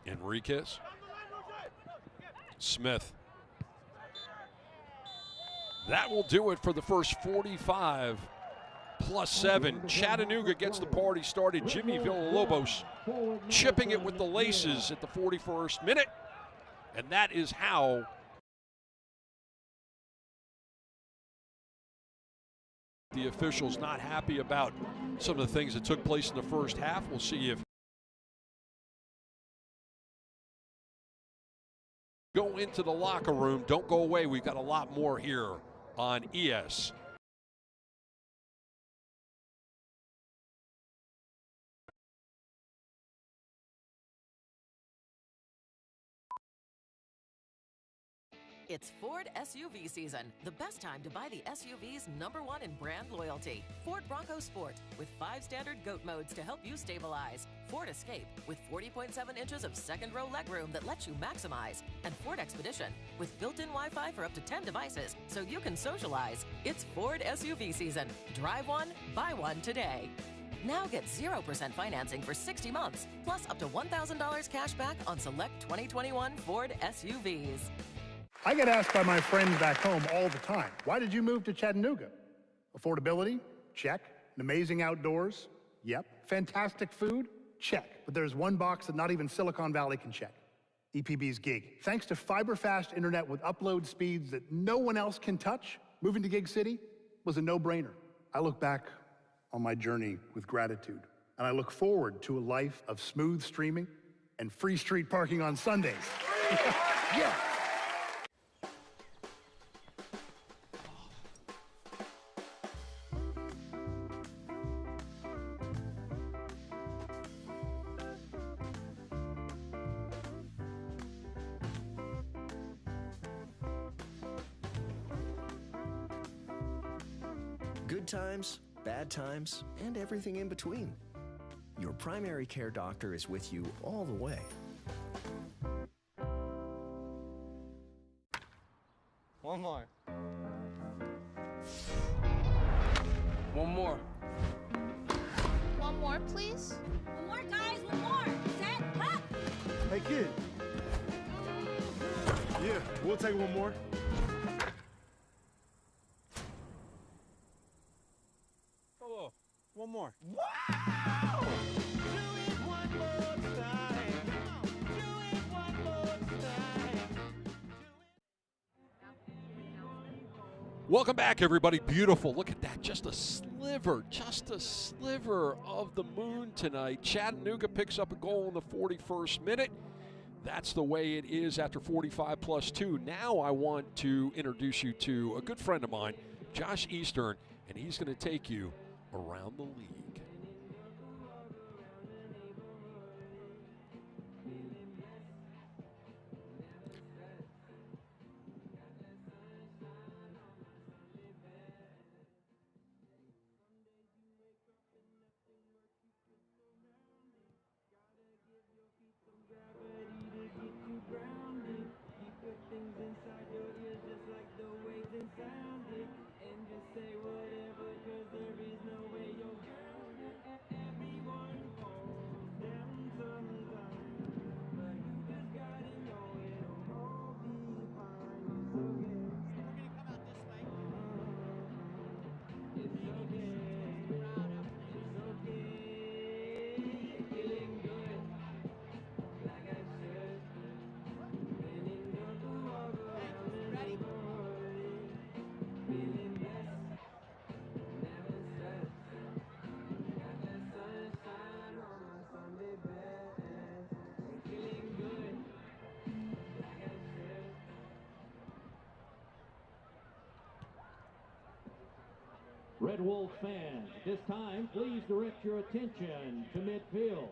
Enriquez. Smith. That will do it for the first 45 plus 7. Chattanooga gets the party started. Jimmy Villalobos chipping it with the laces at the 41st minute. And that is how the officials not happy about some of the things that took place in the first half. We'll see if go into the locker room. Don't go away. We've got a lot more here on ES. It's Ford SUV season. The best time to buy the SUV's #1 in brand loyalty. Ford Bronco Sport with 5 standard GOAT modes to help you stabilize. Ford Escape with 40.7 inches of second row legroom that lets you maximize. And Ford Expedition with built-in Wi-Fi for up to 10 devices so you can socialize. It's Ford SUV season. Drive one, buy one today. Now get 0% financing for 60 months, plus up to $1,000 cash back on select 2021 Ford SUVs. I get asked by my friends back home all the time, why did you move to Chattanooga? Affordability? Check. And amazing outdoors? Yep. Fantastic food? Check. But there's one box that not even Silicon Valley can check. EPB's gig. Thanks to fiber-fast internet with upload speeds that no one else can touch, moving to Gig City was a no-brainer. I look back on my journey with gratitude, and I look forward to a life of smooth streaming and free street parking on Sundays. Yeah. Good times, bad times, and everything in between. Your primary care doctor is with you all the way. One more. One more. One more, please. One more, guys. One more. Set, hop. Hey, kid. Yeah, we'll take one more. Oh, one more. Wow! Welcome back, everybody. Beautiful. Look at that. Just a sliver of the moon tonight. Chattanooga picks up a goal in the 41st minute. That's the way it is after 45 plus 2. Now I want to introduce you to a good friend of mine, Josh Eastern, and he's going to take you around the league. Red Wolves fans, this time, please direct your attention to midfield.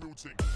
routine.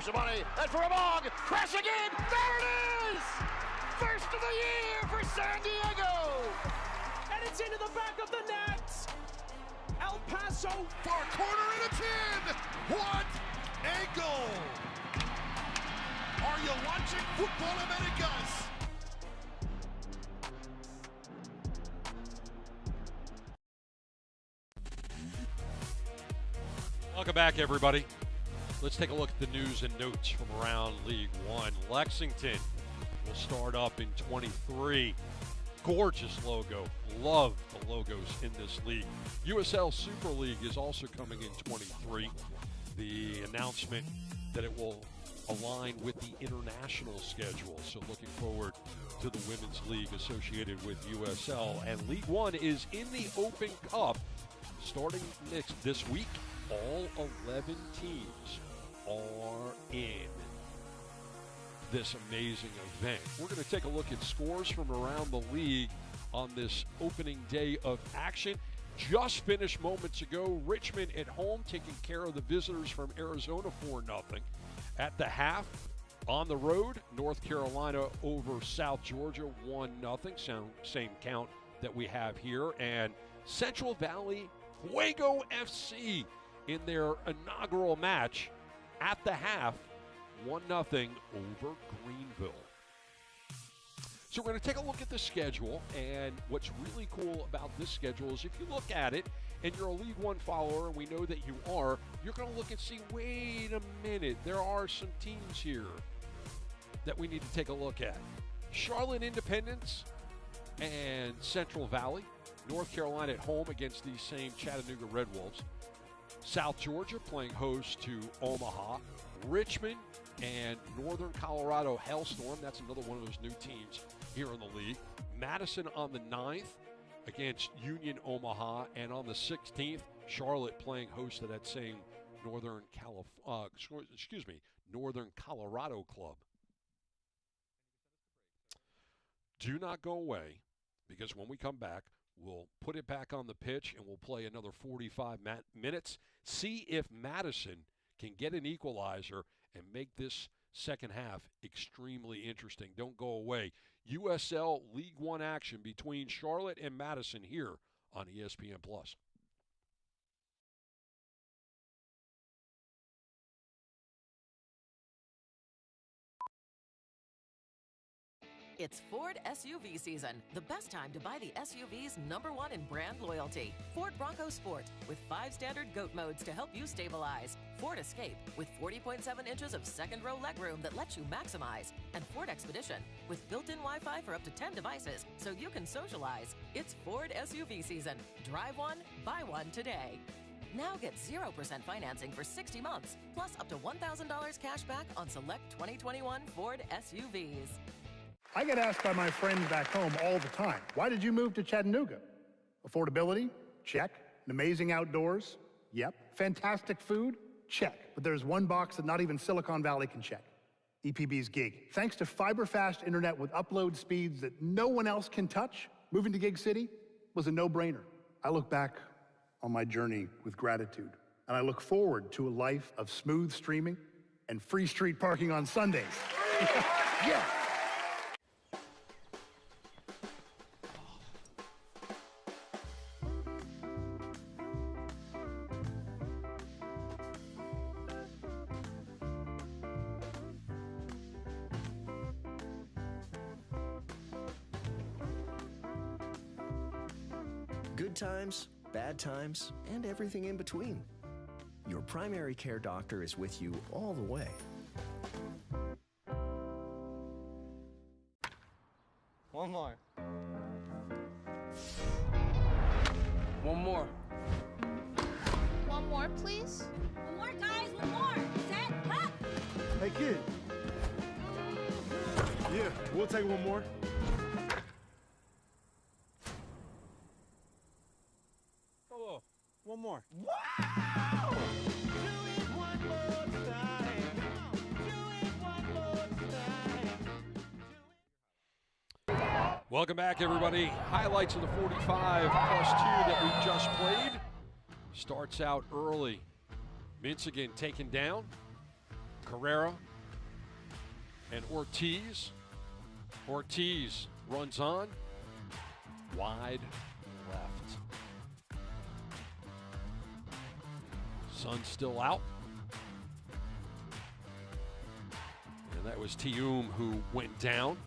Shabani, and for Among, crashing in, there it is! First of the year for San Diego! And it's into the back of the net! El Paso! Far corner and it's in! What a goal! Are you watching Football Americas? Welcome back, everybody. Let's take a look at the news and notes from around League One. Lexington will start up in 23. Gorgeous logo. Love the logos in this league. USL Super League is also coming in 23. The announcement that it will align with the international schedule. So looking forward to the Women's League associated with USL. And League One is in the Open Cup starting this week. All 11 teams are in this amazing event. We're going to take a look at scores from around the league on this opening day of action. Just finished moments ago, Richmond at home taking care of the visitors from Arizona 4-0. At the half, on the road, North Carolina over South Georgia 1-0. Same count that we have here. And Central Valley Fuego FC in their inaugural match at the half, 1-0 over Greenville. So we're going to take a look at the schedule, and what's really cool about this schedule is if you look at it, and you're a League One follower, and we know that you are, you're going to look and see, wait a minute, there are some teams here that we need to take a look at. Charlotte Independence and Central Valley. North Carolina at home against these same Chattanooga Red Wolves. South Georgia playing host to Omaha. Richmond and Northern Colorado Hellstorm. That's another one of those new teams here in the league. Madison on the 9th against Union Omaha. And on the 16th, Charlotte playing host to that same Northern Colorado club. Do not go away, because when we come back, we'll put it back on the pitch and we'll play another 45 minutes. See if Madison can get an equalizer and make this second half extremely interesting. Don't go away. USL League One action between Charlotte and Madison here on ESPN+. It's Ford SUV season. The best time to buy the SUV's #1 in brand loyalty. Ford Bronco Sport with 5 standard GOAT modes to help you stabilize. Ford Escape with 40.7 inches of second row legroom that lets you maximize. And Ford Expedition with built-in Wi-Fi for up to 10 devices so you can socialize. It's Ford SUV season. Drive one, buy one today. Now get 0% financing for 60 months, plus up to $1,000 cash back on select 2021 Ford SUVs. I get asked by my friends back home all the time, why did you move to Chattanooga? Affordability? Check. And amazing outdoors? Yep. Fantastic food? Check. But there's one box that not even Silicon Valley can check. EPB's Gig. Thanks to fiber-fast internet with upload speeds that no one else can touch, moving to Gig City was a no-brainer. I look back on my journey with gratitude, and I look forward to a life of smooth streaming and free street parking on Sundays. Yeah. Good times, bad times, and everything in between. Your primary care doctor is with you all the way. One more. One more. One more, please. One more, guys. One more. Set. Up. Hey, kid. Yeah, we'll take one more. Hello. One more. Wow! Welcome back, everybody. Highlights of the 45 plus 2 that we just played. Starts out early. Minsigan taken down. Carrera And Ortiz runs on. Wide left. Sun's still out. And that was Tium who went down.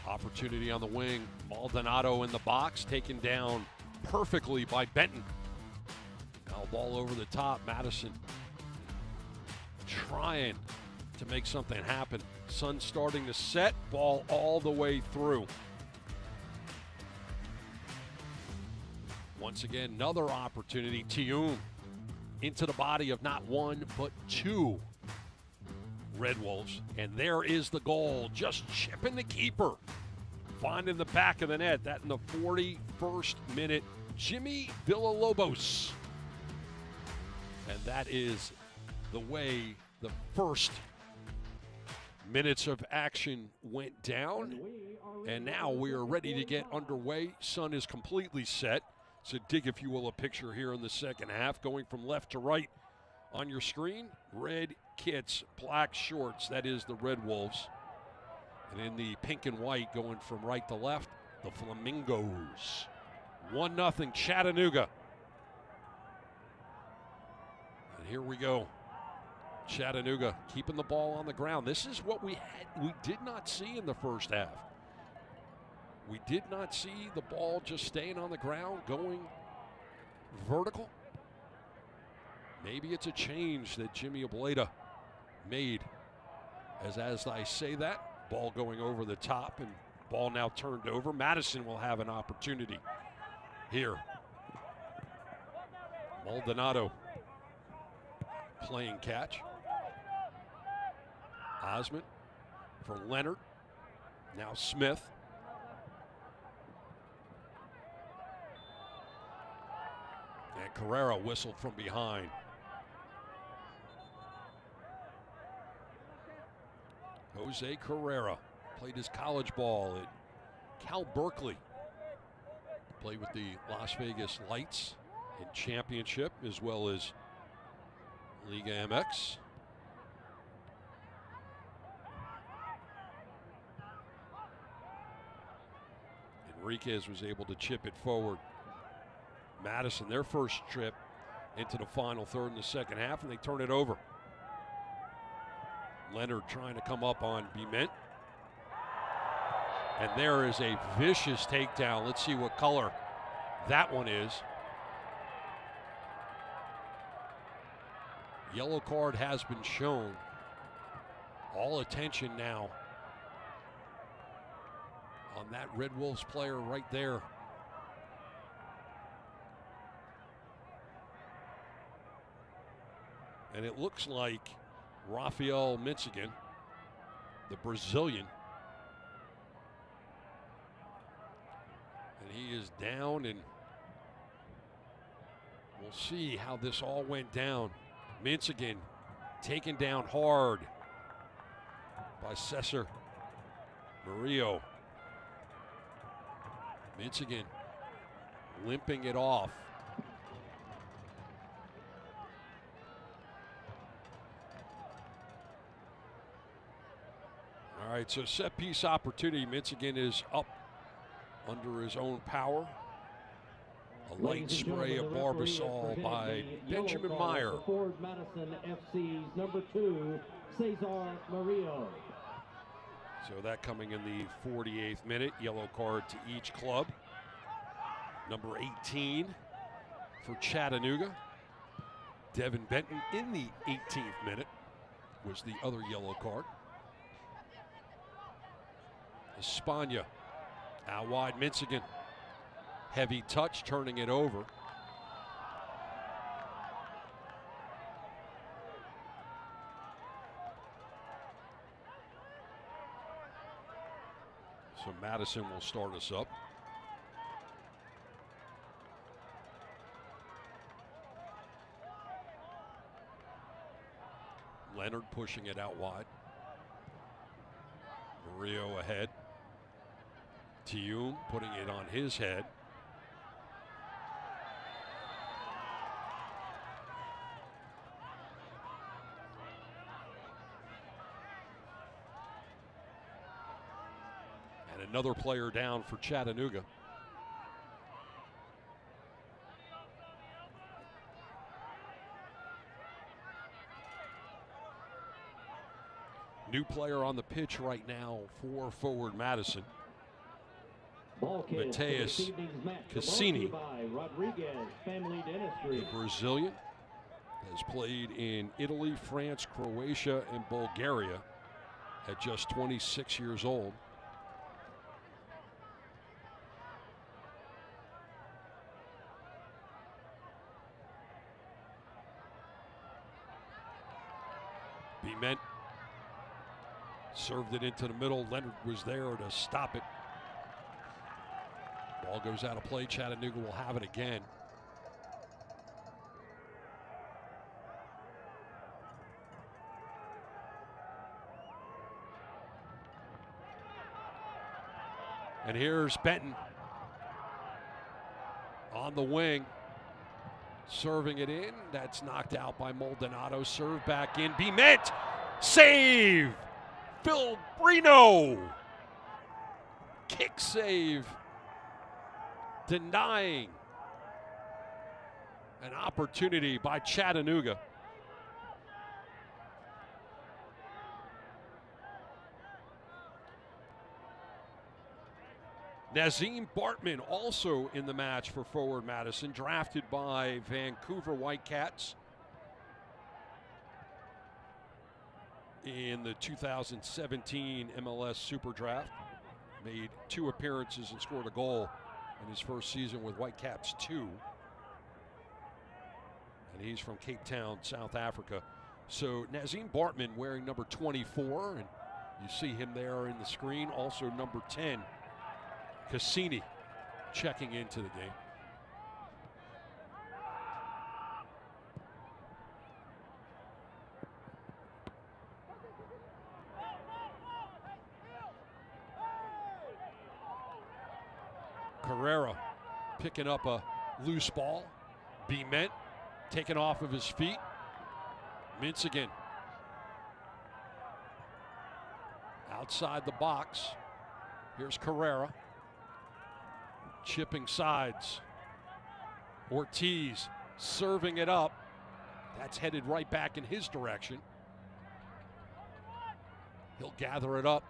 Opportunity on the wing. Maldonado in the box, taken down perfectly by Benton. Now ball over the top. Madison trying to make something happen. Sun starting to set. Ball all the way through. Once again, another opportunity. Tium into the body of not one, but two Red Wolves. And there is the goal. Just chipping the keeper. Finding the back of the net. That in the 41st minute. Jimmy Villalobos. And that is the way the first minutes of action went down. And now we are ready to get underway. Sun is completely set. So dig, if you will, a picture here in the second half. Going from left to right on your screen. Red kits, black shorts. That is the Red Wolves. And in the pink and white, going from right to left, the Flamingos. 1-0 Chattanooga. And here we go. Chattanooga keeping the ball on the ground. This is what we did not see in the first half. We did not see the ball just staying on the ground, going vertical. Maybe it's a change that Jimmy Obleda made. As I say that, ball going over the top and ball now turned over. Madison will have an opportunity here. Maldonado playing catch. Osmond for Leonard. Now Smith. And Carrera whistled from behind. Jose Carrera played his college ball at Cal Berkeley. Played with the Las Vegas Lights in championship as well as Liga MX. Enriquez was able to chip it forward. Madison, their first trip into the final third in the second half, and they turn it over. Leonard trying to come up on Bement. And there is a vicious takedown. Let's see what color that one is. Yellow card has been shown. All attention now on that Red Wolves player right there. And it looks like Rafael Michigan, the Brazilian. And he is down, and we'll see how this all went down. Michigan taken down hard by Cesar Murillo. Michigan limping it off. All right, so set piece opportunity. Michigan is up under his own power. A light spray of Barbasol by Benjamin Meyer. For Madison FC's number 2, Cesar Murillo. So that coming in the 48th minute. Yellow card to each club. Number 18 for Chattanooga. Devin Benton in the 18th minute was the other yellow card. Espana out wide. Michigan. Heavy touch, turning it over. So Madison will start us up. Leonard pushing it out wide. Murillo ahead. Tium putting it on his head. And another player down for Chattanooga. New player on the pitch right now for Forward Madison. Mateus Cassini, the Brazilian, has played in Italy, France, Croatia, and Bulgaria at just 26 years old. Bement served it into the middle. Leonard was there to stop it. Ball goes out of play. Chattanooga will have it again. And here's Benton on the wing, serving it in. That's knocked out by Maldonado. Serve back in. Bement, save! Phil Brino, kick save, denying an opportunity by Chattanooga. Nazim Bartman also in the match for Forward Madison, drafted by Vancouver Whitecats in the 2017 MLS Super Draft. Made 2 appearances and scored a goal in his first season with Whitecaps 2. And he's from Cape Town, South Africa. So Nazim Bartman wearing number 24, and you see him there in the screen. Also number 10, Cassini, checking into the game. Carrera picking up a loose ball. Bement taken off of his feet. Mintz again. Outside the box. Here's Carrera. Chipping sides. Ortiz serving it up. That's headed right back in his direction. He'll gather it up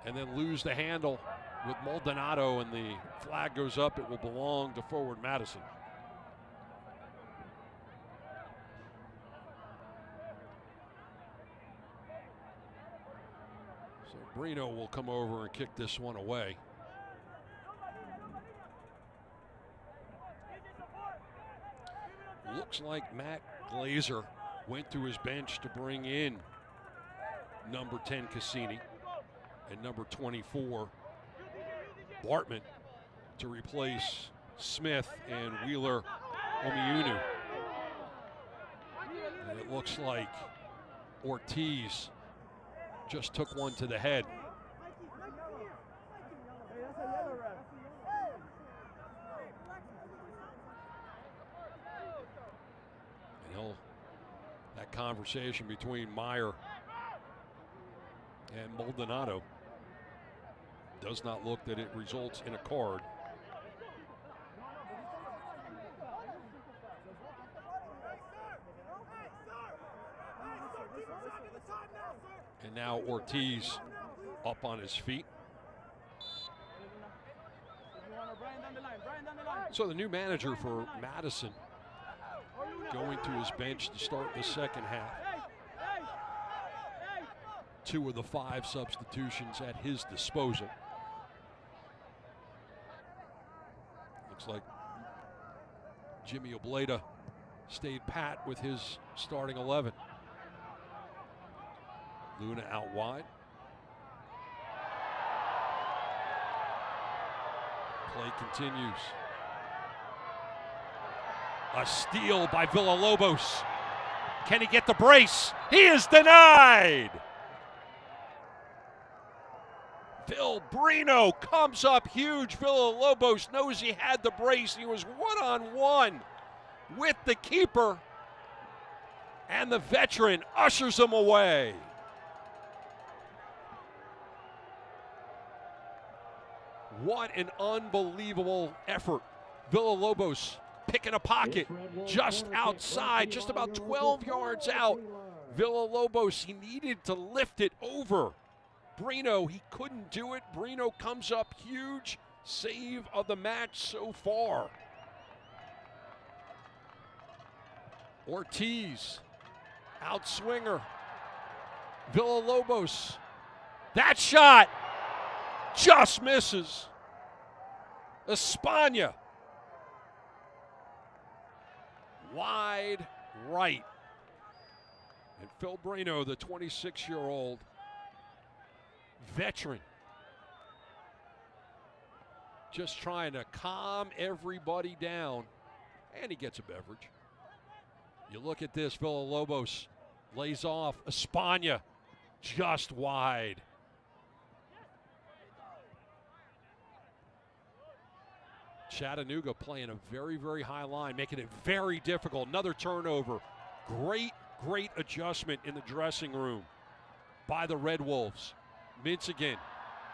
and then lose the handle with Maldonado, and the flag goes up. It will belong to Forward Madison. So Brino will come over and kick this one away. Looks like Matt Glazer went to his bench to bring in number 10 Cassini and number 24 Bartman to replace Smith and Wheeler Omiunu. And it looks like Ortiz just took one to the head. And that conversation between Meyer and Maldonado does not look that it results in a card. And now Ortiz up on his feet. So the new manager for Madison going to his bench to start the second half. 2 of the 5 substitutions at his disposal. Looks like Jimmy Obleda stayed pat with his starting 11. Luna out wide. Play continues. A steal by Villalobos. Can he get the brace? He is denied. Phil Brino comes up huge. Villalobos knows he had the brace. He was one-on-one with the keeper. And the veteran ushers him away. What an unbelievable effort. Villalobos picking a pocket just outside, just about 12 yards out. Villalobos, he needed to lift it over Brino. He couldn't do it. Brino comes up huge. Save of the match so far. Ortiz, outswinger. Villalobos. That shot just misses. Espana. Wide right. And Phil Brino, the 26-year-old veteran, just trying to calm everybody down. And he gets a beverage. You look at this, Villalobos lays off. Espana just wide. Chattanooga playing a very, very high line, making it very difficult. Another turnover. Great adjustment in the dressing room by the Red Wolves. Minsigan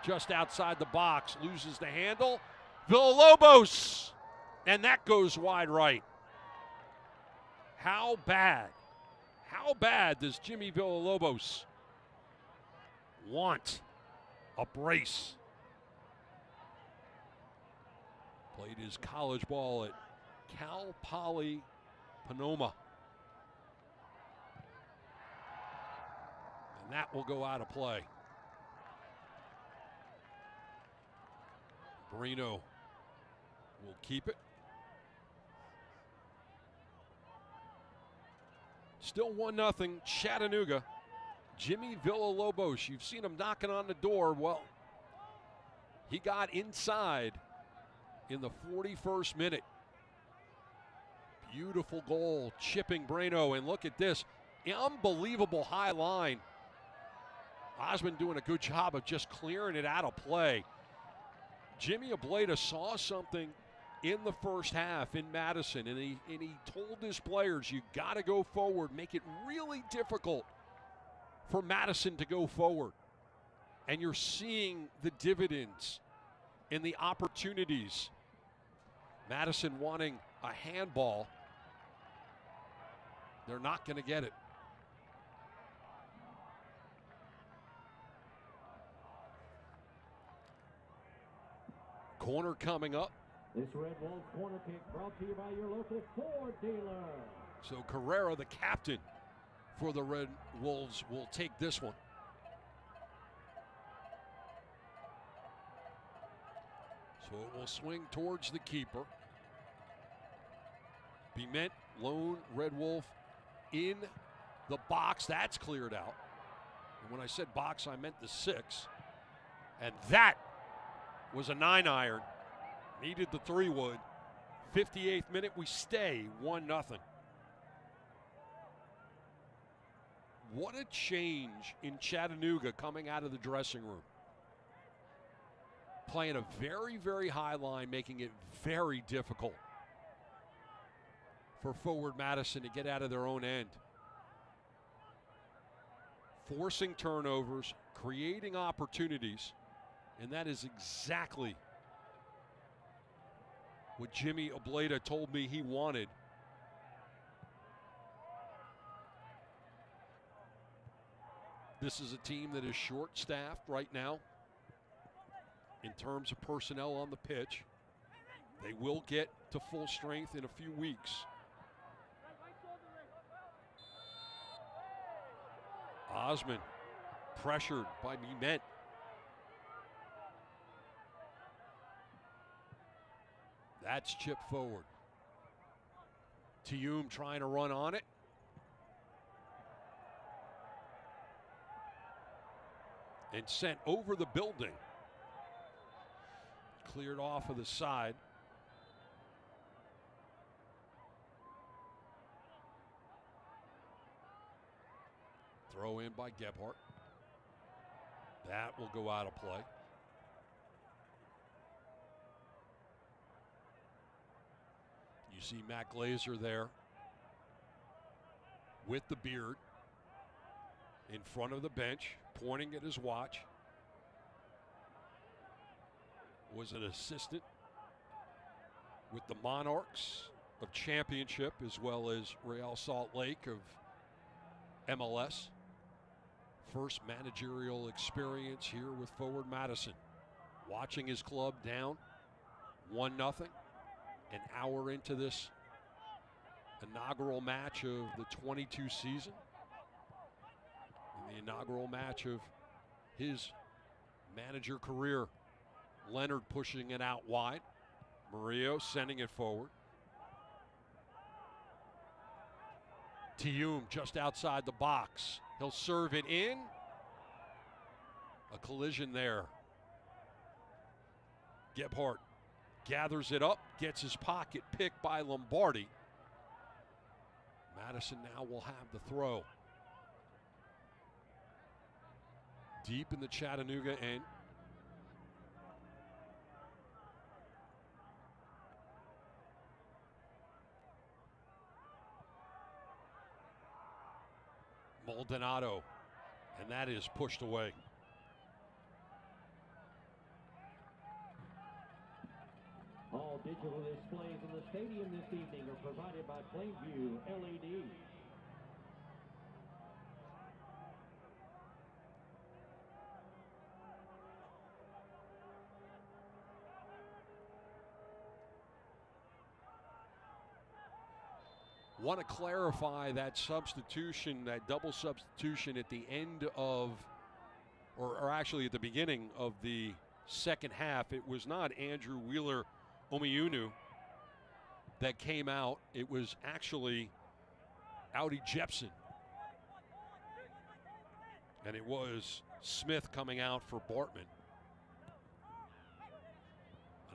just outside the box, loses the handle. Villalobos, and that goes wide right. How bad does Jimmy Villalobos want a brace? Played his college ball at Cal Poly Panoma. And that will go out of play. Brino will keep it. Still 1-0 Chattanooga. Jimmy Villalobos, you've seen him knocking on the door. Well, he got inside in the 41st minute. Beautiful goal, chipping Brino, and look at this. Unbelievable high line. Osmond doing a good job of just clearing it out of play. Jimmy Obleda saw something in the first half in Madison, and he told his players, you got to go forward, make it really difficult for Madison to go forward. And you're seeing the dividends and the opportunities. Madison wanting a handball. They're not going to get it. Corner coming up. This Red Wolves corner kick brought to you by your local Ford dealer. So Carrera, the captain for the Red Wolves, will take this one. So it will swing towards the keeper. Bement, lone Red Wolf in the box. That's cleared out. And when I said box, I meant the 6. And that was a 9-iron. Needed the 3-wood. 58th minute, we stay 1-0. What a change in Chattanooga coming out of the dressing room. Playing a very, very high line, making it very difficult for forward Madison to get out of their own end. Forcing turnovers, creating opportunities, and that is exactly what Jimmy Obleda told me he wanted. This is a team that is short-staffed right now in terms of personnel on the pitch. They will get to full strength in a few weeks. Osmond pressured by Bement. That's chipped forward. Tiyum trying to run on it. And sent over the building. Cleared off of the side. Throw in by Gebhardt. That will go out of play. You see Matt Glazer there with the beard in front of the bench, pointing at his watch. was an assistant with the Monarchs of Championship as well as Real Salt Lake of MLS. First managerial experience here with Forward Madison. Watching his club down 1-0, an hour into this inaugural match of the 22 season. And the inaugural match of his manager career. Leonard pushing it out wide. Murillo sending it forward. Tiyum just outside the box. He'll serve it in. A collision there. Gebhardt gathers it up, gets his pocket picked by Lombardi. Madison now will have the throw. Deep in the Chattanooga end. Maldonado, and that is pushed away. All digital displays in the stadium this evening are provided by Plainview LED. Want to clarify that substitution, that double substitution at the end of, or actually at the beginning of the second half. It was not Andrew Wheeler Omiunu that came out. It was actually Audi Jepson. And it was Smith coming out for Bartman.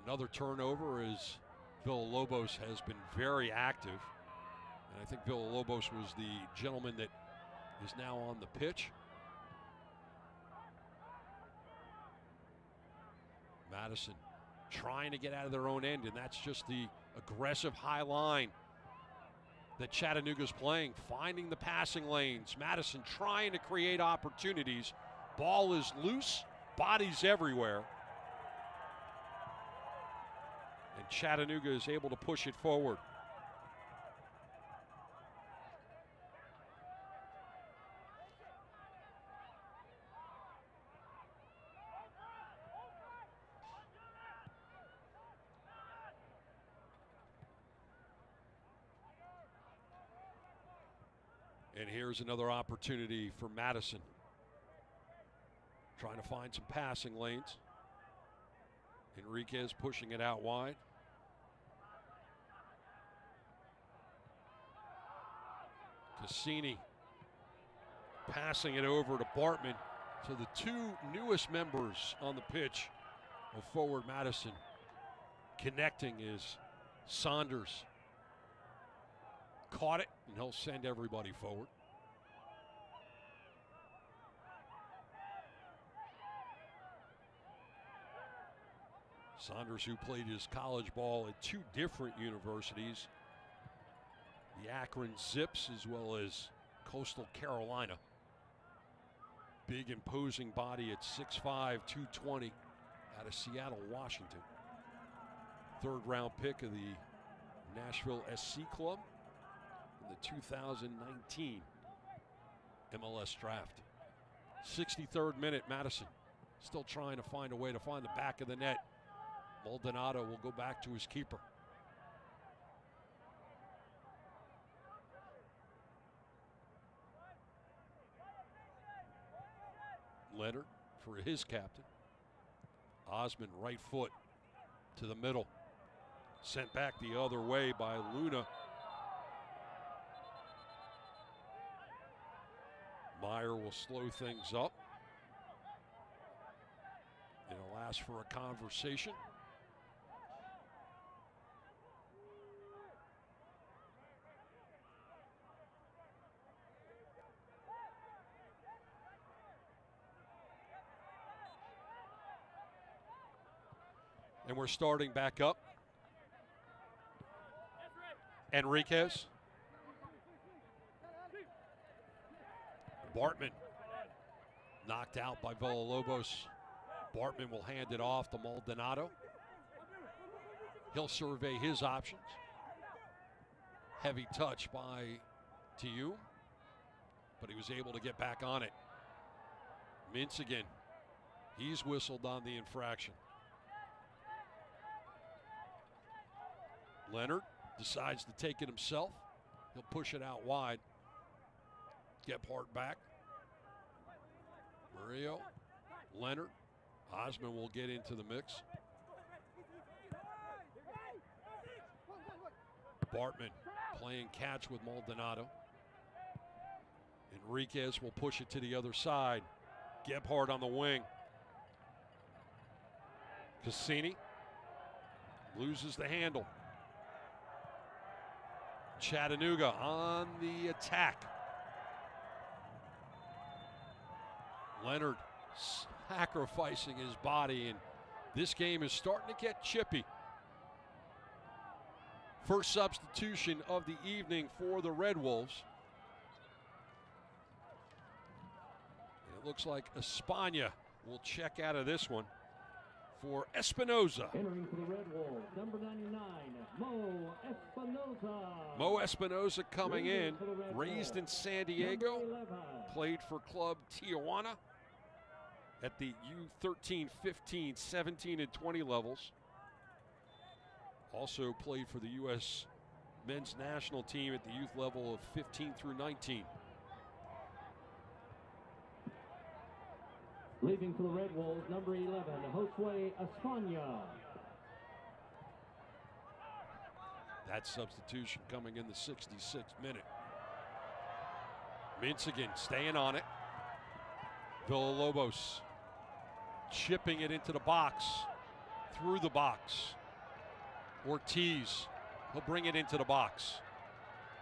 Another turnover as Villalobos has been very active. And I think Villalobos was the gentleman that is now on the pitch. Madison trying to get out of their own end, and that's just the aggressive high line that Chattanooga's playing, finding the passing lanes. Madison trying to create opportunities. Ball is loose, bodies everywhere. And Chattanooga is able to push it forward. And here's another opportunity for Madison. Trying to find some passing lanes. Enriquez pushing it out wide. Cassini passing it over to Bartman. So the two newest members on the pitch of Forward Madison connecting is Saunders. Caught it, and he'll send everybody forward. Saunders, who played his college ball at two different universities, the Akron Zips as well as Coastal Carolina. Big, imposing body at 6'5", 220 out of Seattle, Washington. Third round pick of the Nashville SC Club in the 2019 MLS draft. 63rd minute, Madison still trying to find a way to find the back of the net. Maldonado will go back to his keeper. Leonard for his captain. Osman right foot to the middle. Sent back the other way by Luna. Meyer will slow things up. It'll ask for a conversation. And we're starting back up. Enriquez. Bartman knocked out by Villalobos. Bartman will hand it off to Maldonado. He'll survey his options. Heavy touch by Tiyum, but he was able to get back on it. Mintz again. He's whistled on the infraction. Leonard decides to take it himself. He'll push it out wide. Gebhardt back. Murillo, Leonard. Osman will get into the mix. Bartman playing catch with Maldonado. Enriquez will push it to the other side. Gebhardt on the wing. Cassini loses the handle. Chattanooga on the attack. Leonard sacrificing his body, and this game is starting to get chippy. First substitution of the evening for the Red Wolves. And it looks like Espana will check out of this one for Espinoza. Entering for the Red Wolves, number 99, Mo Espinoza. Mo Espinoza coming in, raised in San Diego, played for Club Tijuana at the U13, 15, 17, and 20 levels. Also played for the U.S. men's national team at the youth level of 15 through 19. Leaving for the Red Wolves, number 11, Josue Espana. That substitution coming in the 66th minute. Mintz again staying on it. Villalobos chipping it into the box, through the box. Ortiz, he'll bring it into the box.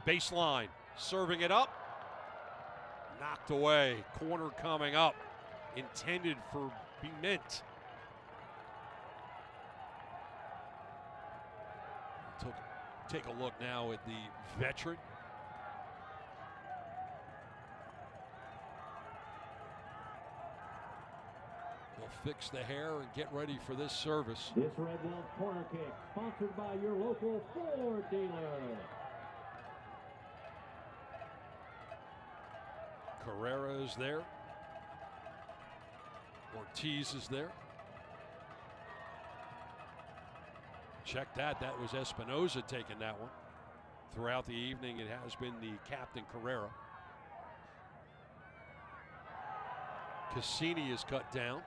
Baseline, serving it up. Knocked away, corner coming up. Intended for Bement. Take a look now at the veteran. They'll fix the hair and get ready for this service. This Red Wolves corner kick, sponsored by your local Ford dealer. Carrera is there. Ortiz is there. Check that. That was Espinoza taking that one. Throughout the evening, it has been the captain, Carrera. Cassini is cut down.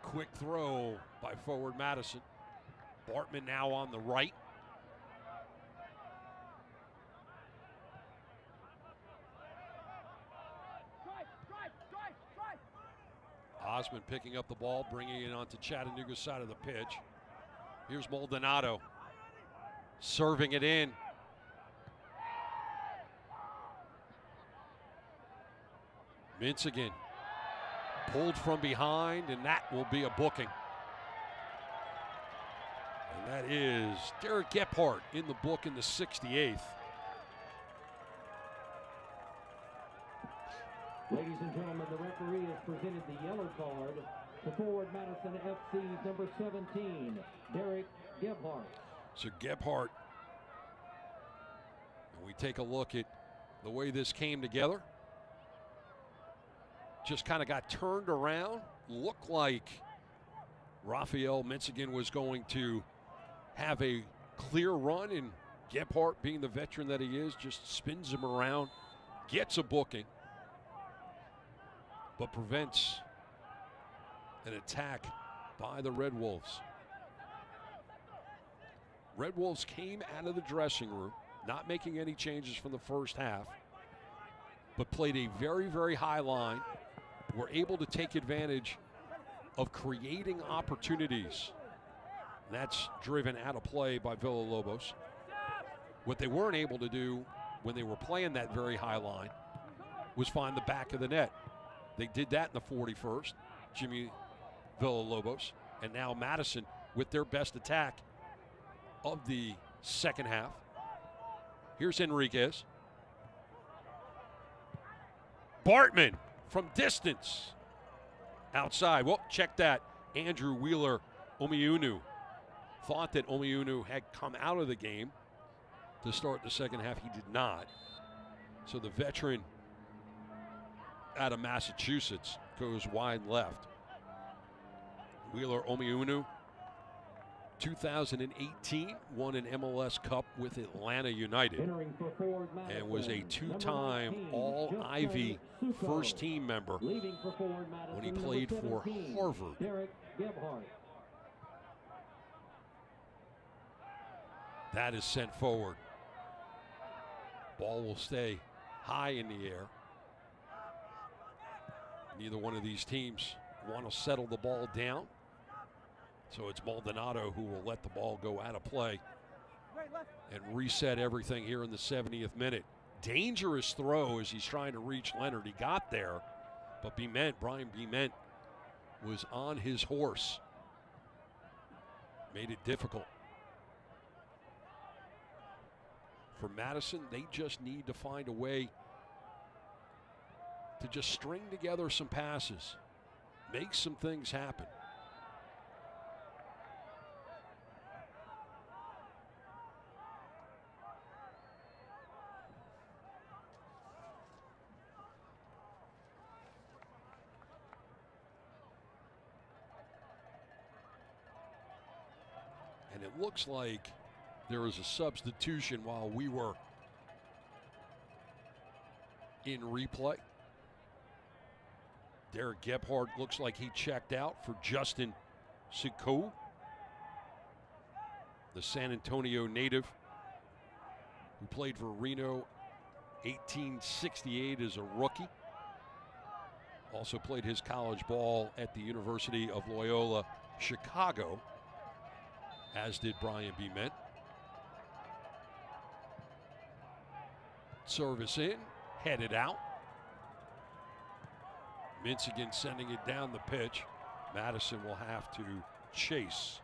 Quick throw by forward Madison. Bartman now on the right. Osman picking up the ball, bringing it onto Chattanooga's side of the pitch. Here's Maldonado serving it in. Mintz again. Pulled from behind, and that will be a booking. And that is Derek Gebhardt in the book in the 68th. Ladies and gentlemen, the referee has presented the yellow card to forward Madison FC's number 17, Derek Gebhardt. So Gebhardt, and we take a look at the way this came together. Just kind of got turned around. Looked like Rafael Menzigan was going to have a clear run, and Gebhardt, being the veteran that he is, just spins him around, gets a booking, but prevents an attack by the Red Wolves. Red Wolves came out of the dressing room, not making any changes from the first half, but played a very, very high line. Were able to take advantage of creating opportunities. That's driven out of play by Villalobos. What they weren't able to do when they were playing that very high line was find the back of the net. They did that in the 41st, Jimmy Villalobos, and now Madison with their best attack of the second half. Here's Enriquez. Bartman from distance. Outside. Well, check that. Andrew Wheeler Omiunu. Thought that Omiunu had come out of the game to start the second half. He did not. So the veteran out of Massachusetts goes wide left. Wheeler Omiunu, 2018, won an MLS Cup with Atlanta United and was a two-time All-Ivy first-team member when he played for Harvard. That is sent forward. Ball will stay high in the air. Neither one of these teams want to settle the ball down. So it's Maldonado who will let the ball go out of play and reset everything here in the 70th minute. Dangerous throw as he's trying to reach Leonard. He got there, but Brian Bement was on his horse. Made it difficult. For Madison, they just need to find a way to just string together some passes, make some things happen. And it looks like there was a substitution while we were in replay. Derek Gebhardt looks like he checked out for Justin Sikou, the San Antonio native who played for Reno 1868 as a rookie. Also played his college ball at the University of Loyola, Chicago, as did Brian Bement. Service in, headed out. Minsigan sending it down the pitch. Madison will have to chase.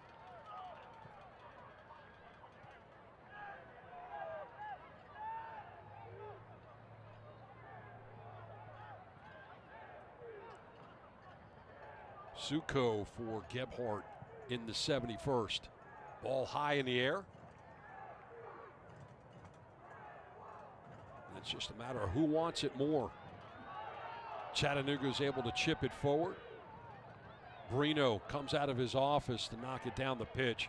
Suko for Gebhardt in the 71st. Ball high in the air. It's just a matter of who wants it more. Chattanooga is able to chip it forward. Brino comes out of his office to knock it down the pitch.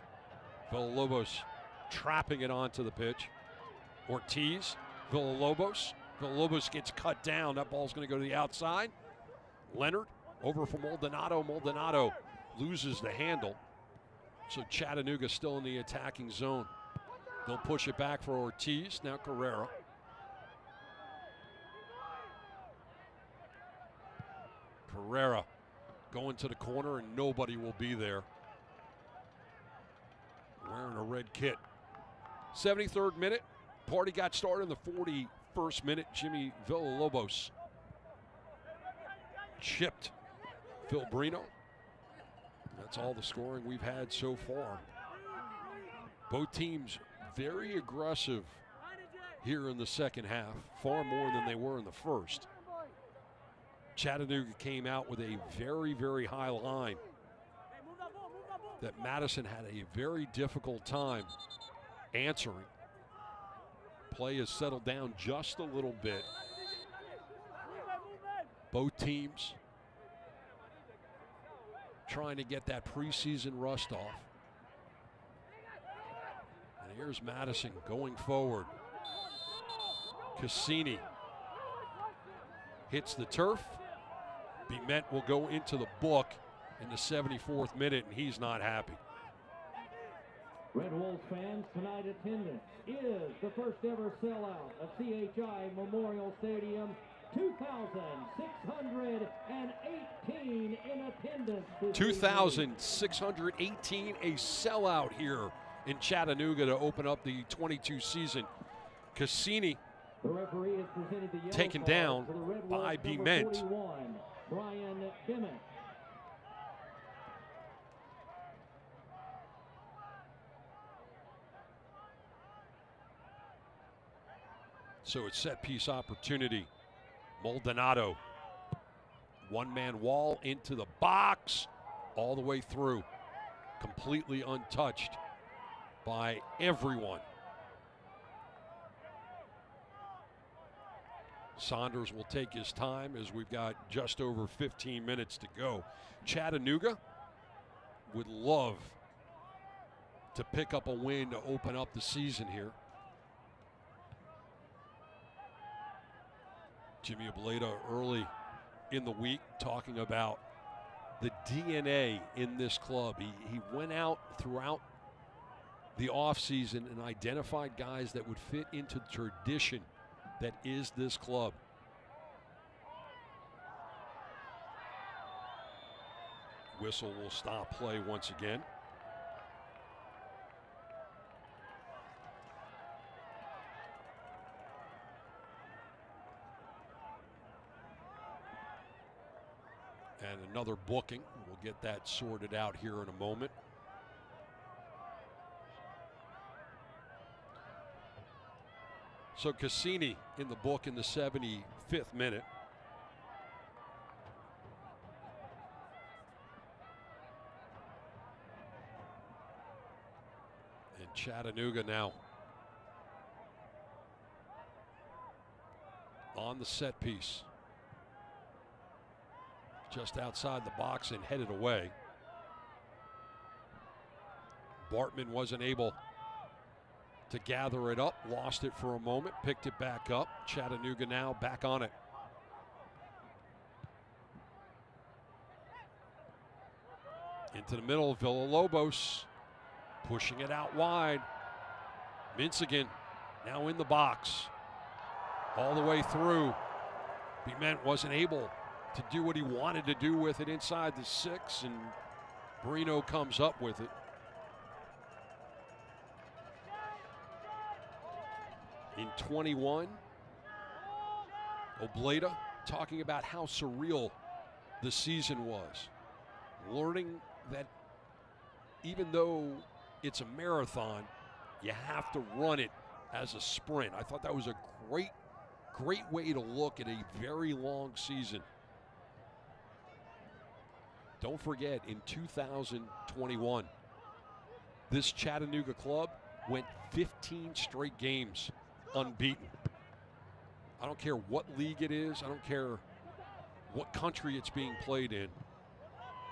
Villalobos trapping it onto the pitch. Ortiz, Villalobos. Villalobos gets cut down. That ball's going to go to the outside. Leonard over for Maldonado. Maldonado loses the handle. So Chattanooga still in the attacking zone. They'll push it back for Ortiz. Now Carrera. Carrera going to the corner and nobody will be there. Wearing a red kit. 73rd minute. Party got started in the 41st minute. Jimmy Villalobos chipped Phil Brino. That's all the scoring we've had so far. Both teams very aggressive here in the second half, far more than they were in the first. Chattanooga came out with a very, very high line that Madison had a very difficult time answering. Play has settled down just a little bit. Both teams trying to get that preseason rust off. And here's Madison going forward. Cassini hits the turf. Bement will go into the book in the 74th minute, and he's not happy. Red Wolves fans, tonight attendance is the first ever sellout of CHI Memorial Stadium. 2,618 in attendance. 2,618, a sellout here in Chattanooga to open up the 22 season. Cassini taken down by Bement. Brian Bement. So it's set piece opportunity. Maldonado, one-man wall into the box, all the way through. completely untouched by everyone. Saunders will take his time as we've got just over 15 minutes to go. Chattanooga would love to pick up a win to open up the season here. Jimmy Ableda early in the week talking about the DNA in this club. He went out throughout the offseason and identified guys that would fit into the tradition that is this club. Whistle will stop play once again. And another booking. We'll get that sorted out here in a moment. So Cassini in the book in the 75th minute. And Chattanooga now on the set piece. Just outside the box and headed away. Bartman wasn't able to gather it up, lost it for a moment, picked it back up. Chattanooga now back on it. Into the middle, Villalobos pushing it out wide. Minsigan now in the box. All the way through. Bement wasn't able to do what he wanted to do with it inside the 6, and Marino comes up with it. In 21, Obleda talking about how surreal the season was. Learning that even though it's a marathon, you have to run it as a sprint. I thought that was a great way to look at a very long season. Don't forget, in 2021, this Chattanooga club went 15 straight games unbeaten. I don't care what league it is. I don't care what country it's being played in.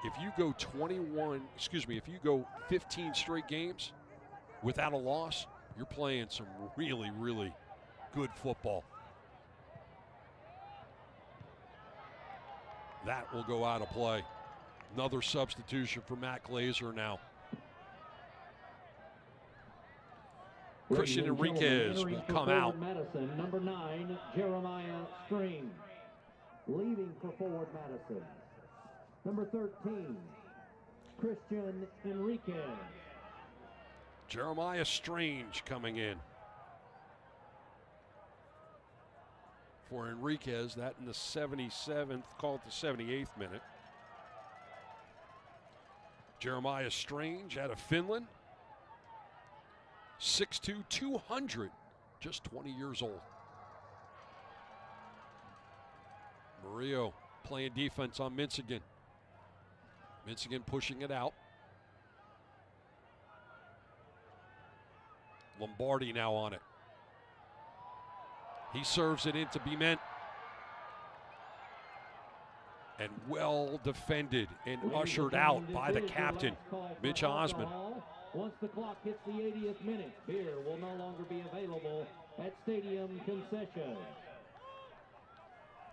If you go if you go 15 straight games without a loss, you're playing some really, really good football. That will go out of play. Another substitution for Matt Glazer now. Christian Enriquez will come out. Madison, number 9, Jeremiah Strange. Leaving for forward Madison, number 13, Christian Enriquez. Jeremiah Strange coming in for Enriquez. That in the 77th, call it the 78th minute. Jeremiah Strange out of Finland. 6'2", 200, just 20 years old. Murillo playing defense on Minsigan. Minsigan pushing it out. Lombardi now on it. He serves it into Bement. And well defended and ushered out by the captain, Mitch Osmond. Once the clock hits the 80th minute, beer will no longer be available at stadium concessions.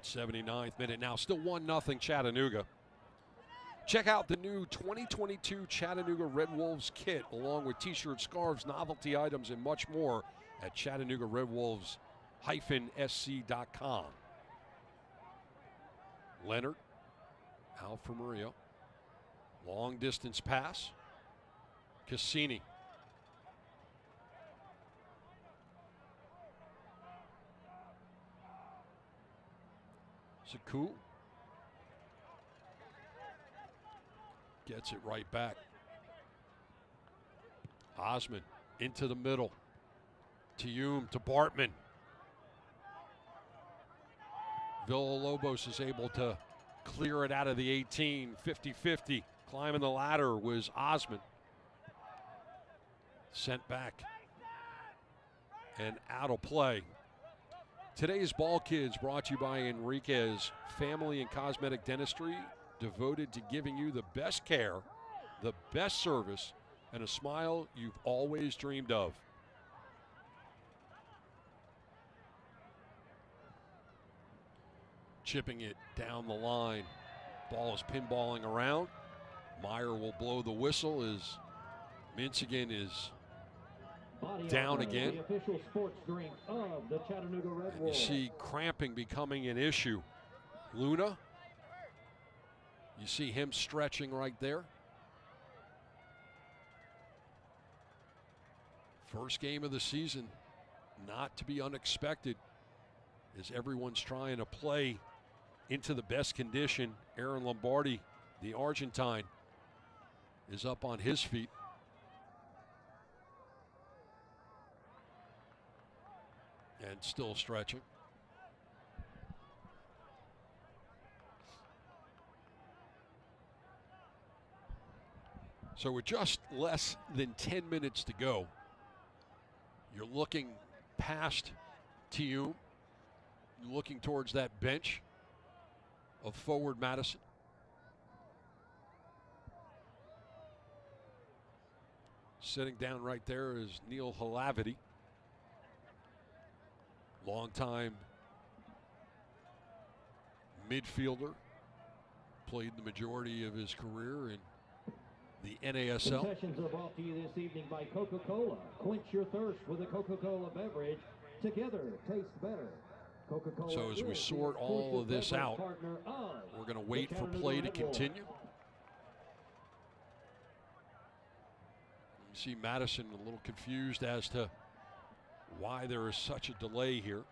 79th minute now, still 1-0 Chattanooga. Check out the new 2022 Chattanooga Red Wolves kit, along with t-shirts, scarves, novelty items, and much more at ChattanoogaRedWolves-SC.com. Leonard, out for Murillo. Long distance pass. Cassini. Zaku gets it right back. Osmond into the middle. Tiyum to Bartman. Villalobos is able to clear it out of the 18. 50-50. Climbing the ladder was Osmond. Sent back and out of play. Today's Ball Kids brought to you by Enriquez Family and Cosmetic Dentistry, devoted to giving you the best care, the best service, and a smile you've always dreamed of. Chipping it down the line. Ball is pinballing around. Meyer will blow the whistle as Minsigan is down again. The official sports drink of the Chattanooga Red And you Wolves. see cramping becoming an issue. Luna, you see him stretching right there. First game of the season, not to be unexpected, as everyone's trying to play into the best condition. Aaron Lombardi, the Argentine, is up on his feet. And still stretching. So with just less than 10 minutes to go, you're looking past Tium, looking towards that bench of forward Madison. Sitting down right there is Neil Halavity, longtime midfielder, played the majority of his career in the NASL. Concessions are brought to you this evening by Coca-Cola. Quench your thirst with a Coca-Cola beverage. Together, taste better. Coca-Cola. So as we sort all of this out, we're going to wait for play to continue. You see Madison a little confused as to why there is such a delay here.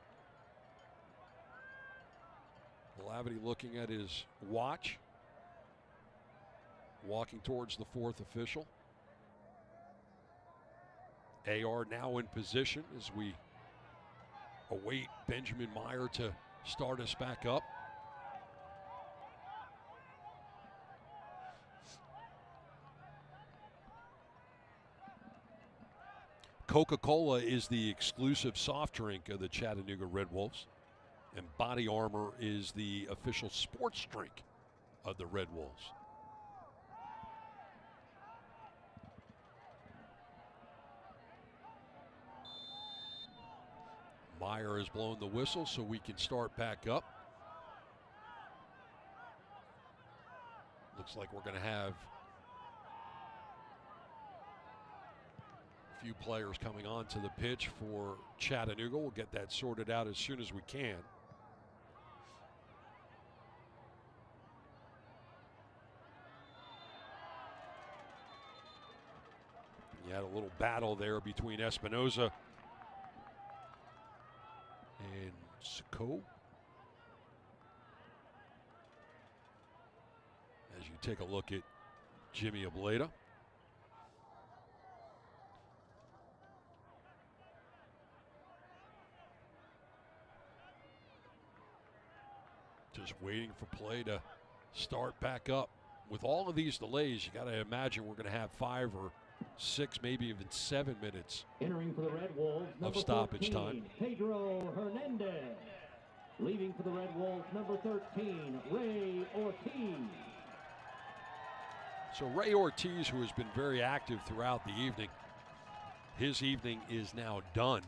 Lavity looking at his watch, walking towards the fourth official. AR now in position as we await Benjamin Meyer to start us back up. Coca-Cola is the exclusive soft drink of the Chattanooga Red Wolves, and Body Armor is the official sports drink of the Red Wolves. Meyer has blown the whistle so we can start back up. Looks like we're going to have a few players coming onto the pitch for Chattanooga. We'll get that sorted out as soon as we can. You had a little battle there between Espinoza and Sacco. As you take a look at Jimmy Ableda. Just waiting for play to start back up. With all of these delays, you got to imagine we're going to have 5 or 6, maybe even 7 minutes entering for the Red Wolves, of stoppage 14, time. Pedro Hernandez. Leaving for the Red Wolves, number 13, Ray Ortiz. So Ray Ortiz, who has been very active throughout the evening, his evening is now done,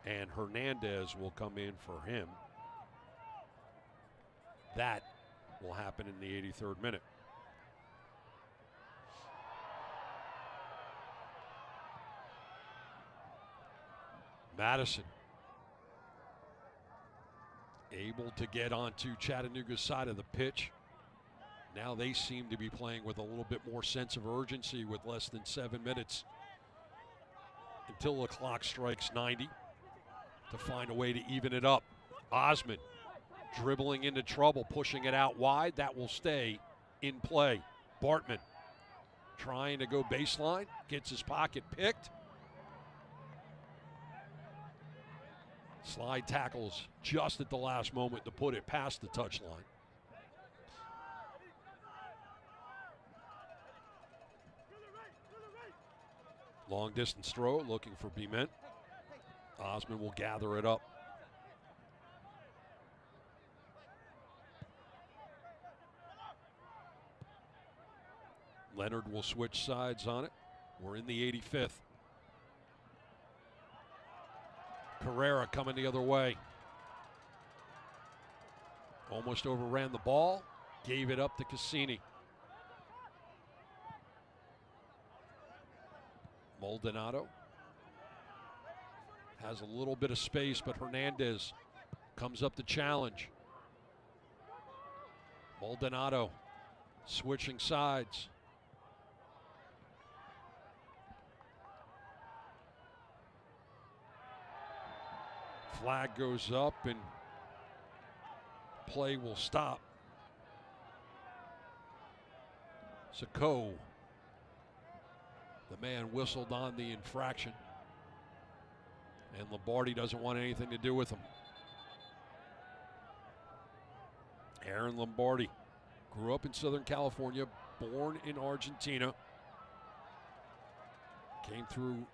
and Hernandez will come in for him. That will happen in the 83rd minute. Madison able to get onto Chattanooga's side of the pitch. Now they seem to be playing with a little bit more sense of urgency with less than 7 minutes until the clock strikes 90 to find a way to even it up. Osmond dribbling into trouble, pushing it out wide. That will stay in play. Bartman trying to go baseline, gets his pocket picked. Slide tackles just at the last moment to put it past the touchline. Long distance throw, looking for Bement. Osman will gather it up. Leonard will switch sides on it. We're in the 85th. Carrera coming the other way. Almost overran the ball. Gave it up to Cassini. Maldonado has a little bit of space, but Hernandez comes up to challenge. Maldonado switching sides. Flag goes up and play will stop. Sacco, the man, whistled on the infraction, and Lombardi doesn't want anything to do with him. Aaron Lombardi grew up in Southern California, born in Argentina, came through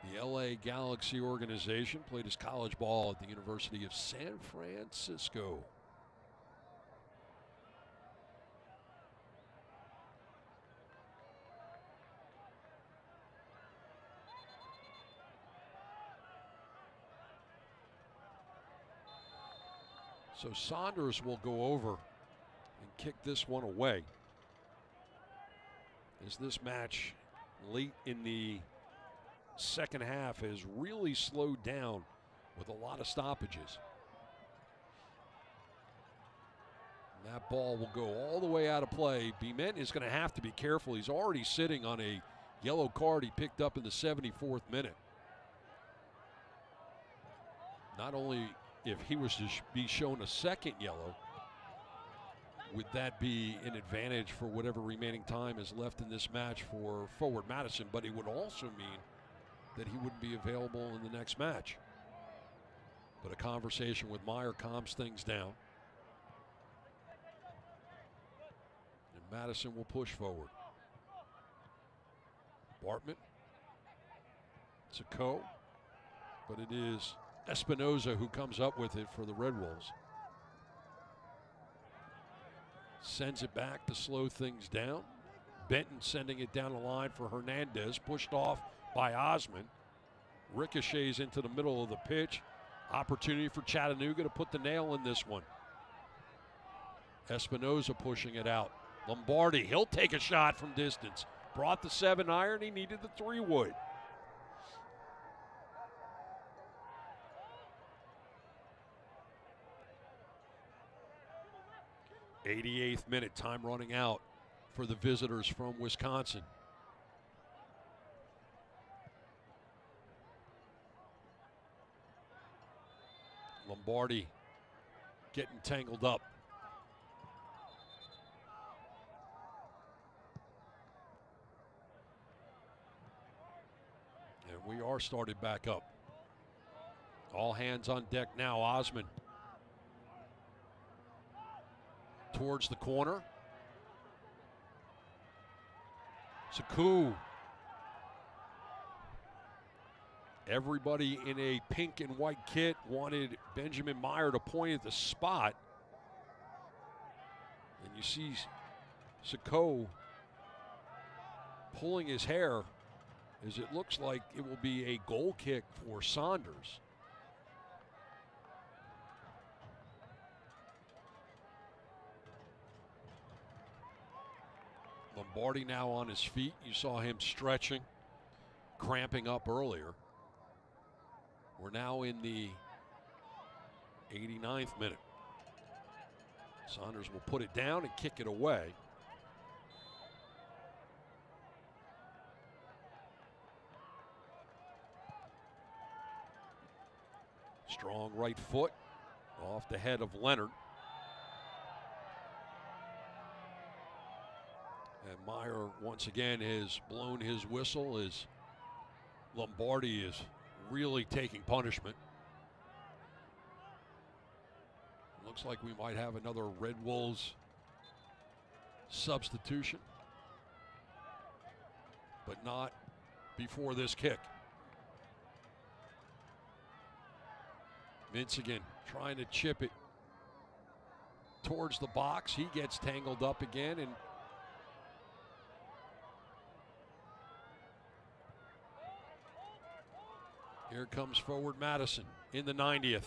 the LA Galaxy organization, played his college ball at the University of San Francisco. So Saunders will go over and kick this one away, as this match late in the second half has really slowed down with a lot of stoppages. And that ball will go all the way out of play. Bement is going to have to be careful. He's already sitting on a yellow card he picked up in the 74th minute. Not only if he was to be shown a second yellow, would that be an advantage for whatever remaining time is left in this match for forward Madison, but it would also mean that he wouldn't be available in the next match. But a conversation with Meyer calms things down. And Madison will push forward. Bartman. Sacco. But it is Espinoza who comes up with it for the Red Wolves. Sends it back to slow things down. Benton sending it down the line for Hernandez. Pushed off by Osman. Ricochets into the middle of the pitch. Opportunity for Chattanooga to put the nail in this one. Espinoza pushing it out. Lombardi, he'll take a shot from distance. Brought the 7-iron, he needed the 3-wood. '88th minute, time running out for the visitors from Wisconsin. Lombardi getting tangled up. And we are started back up. All hands on deck now. Osman towards the corner. Sacco. Everybody in a pink and white kit wanted Benjamin Meyer to point at the spot. And you see Sacco pulling his hair, as it looks like it will be a goal kick for Saunders. Lombardi now on his feet. You saw him stretching, cramping up earlier. We're now in the 89th minute. Saunders will put it down and kick it away. Strong right foot off the head of Leonard. And Meyer once again has blown his whistle as Lombardi is really taking punishment. Looks like we might have another Red Wolves substitution, but not before this kick. Vince again trying to chip it towards the box. He gets tangled up again, and here comes forward Madison in the 90th.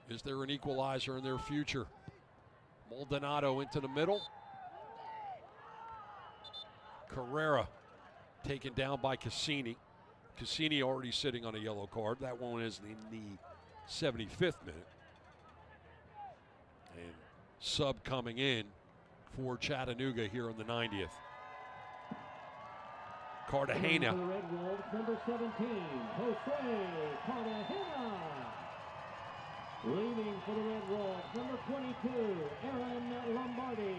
Is there an equalizer in their future? Maldonado into the middle. Carrera taken down by Cassini. Cassini already sitting on a yellow card. That one is in the 75th minute. And sub coming in for Chattanooga here in the 90th. Cartagena. For the Red Wolves, number 17, Jose Cartagena. Leaving for the Red Wolves, number 22, Aaron Lombardi.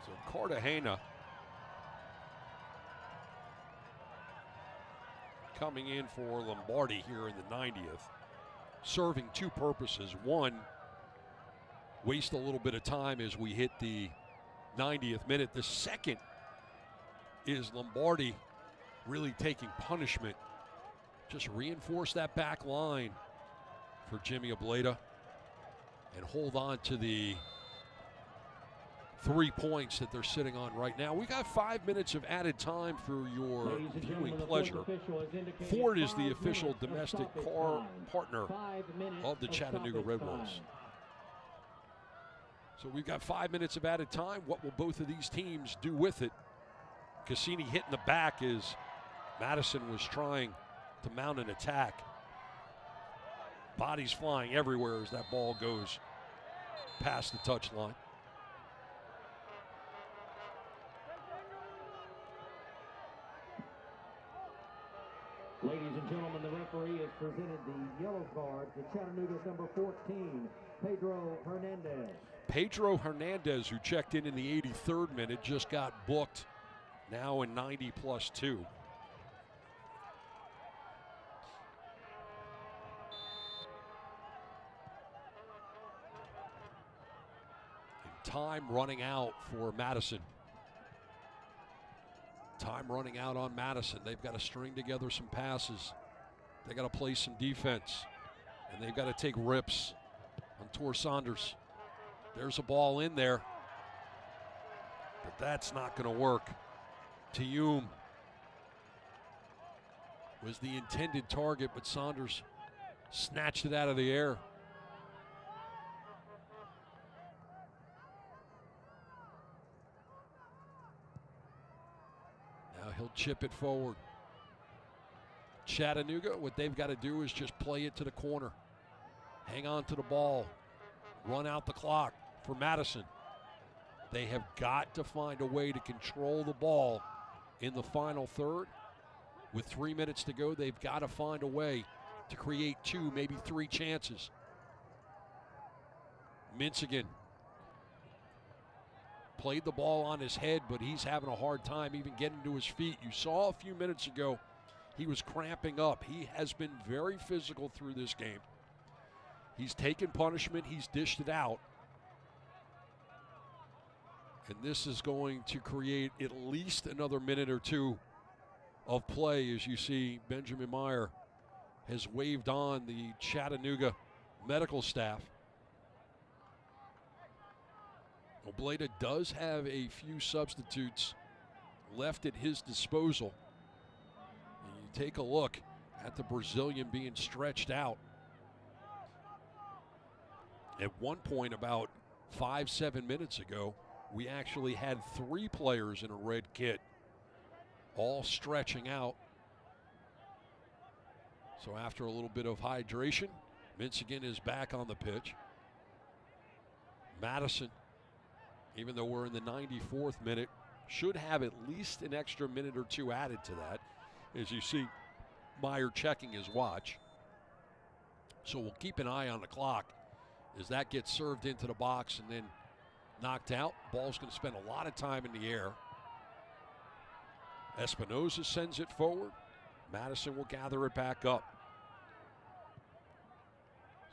So Cartagena coming in for Lombardi here in the 90th, serving two purposes. One, waste a little bit of time as we hit the 90th minute. The second is Lombardi really taking punishment. Just reinforce that back line for Jimmy Ableda and hold on to the 3 points that they're sitting on right now. We got 5 minutes of added time for your viewing pleasure. Ford is the official domestic car partner of the Chattanooga Red Wolves. So we've got 5 minutes of added time. What will both of these teams do with it? Cassini hit in the back as Madison was trying to mount an attack. Bodies flying everywhere as that ball goes past the touchline. Ladies and gentlemen, the referee has presented the yellow card to Chattanooga's number 14, Pedro Hernandez. Pedro Hernandez, who checked in the 83rd minute, just got booked now in 90+2. And time running out for Madison. Time running out on Madison. They've got to string together some passes. They got to play some defense. And they've got to take rips on Tor Saunders. There's a ball in there. But that's not going to work. Tiyum was the intended target, but Saunders snatched it out of the air. Now he'll chip it forward. Chattanooga, what they've got to do is just play it to the corner. Hang on to the ball. Run out the clock for Madison. They have got to find a way to control the ball in the final third. With 3 minutes to go, they've got to find a way to create 2, maybe 3 chances. Minsigan played the ball on his head, but he's having a hard time even getting to his feet. You saw a few minutes ago he was cramping up. He has been very physical through this game. He's taken punishment. He's dished it out. And this is going to create at least another minute or two of play as you see Benjamin Meyer has waved on the Chattanooga medical staff. Obleda does have a few substitutes left at his disposal. And you take a look at the Brazilian being stretched out. At one point about 5-7 minutes ago, we actually had 3 players in a red kit, all stretching out. So after a little bit of hydration, Minsigan is back on the pitch. Madison, even though we're in the 94th minute, should have at least an extra minute or 2 added to that. As you see, Meyer checking his watch. So we'll keep an eye on the clock as that gets served into the box and then knocked out. Ball's going to spend a lot of time in the air. Espinoza sends it forward. Madison will gather it back up.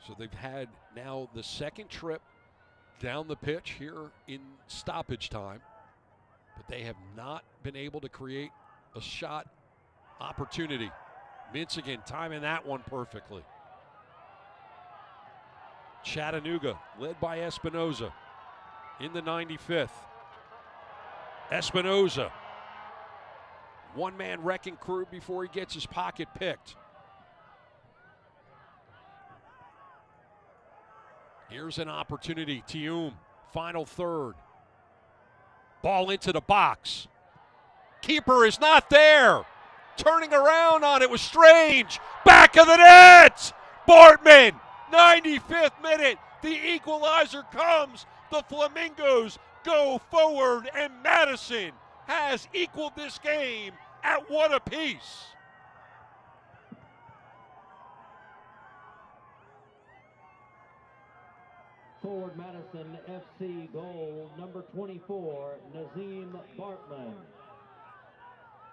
So they've had now the second trip down the pitch here in stoppage time. but they have not been able to create a shot opportunity. Mintz again timing that one perfectly. Chattanooga led by Espinoza in the 95th. Espinoza, one-man wrecking crew before he gets his pocket picked. Here's an opportunity. Tium, final third. Ball into the box. Keeper is not there. Turning around on it was Strange. Back of the net. Bartman, 95th minute. The equalizer comes. The Flamingos go forward, and Madison has equaled this game at 1 apiece. Forward Madison FC goal number 24, Nazim Bartman.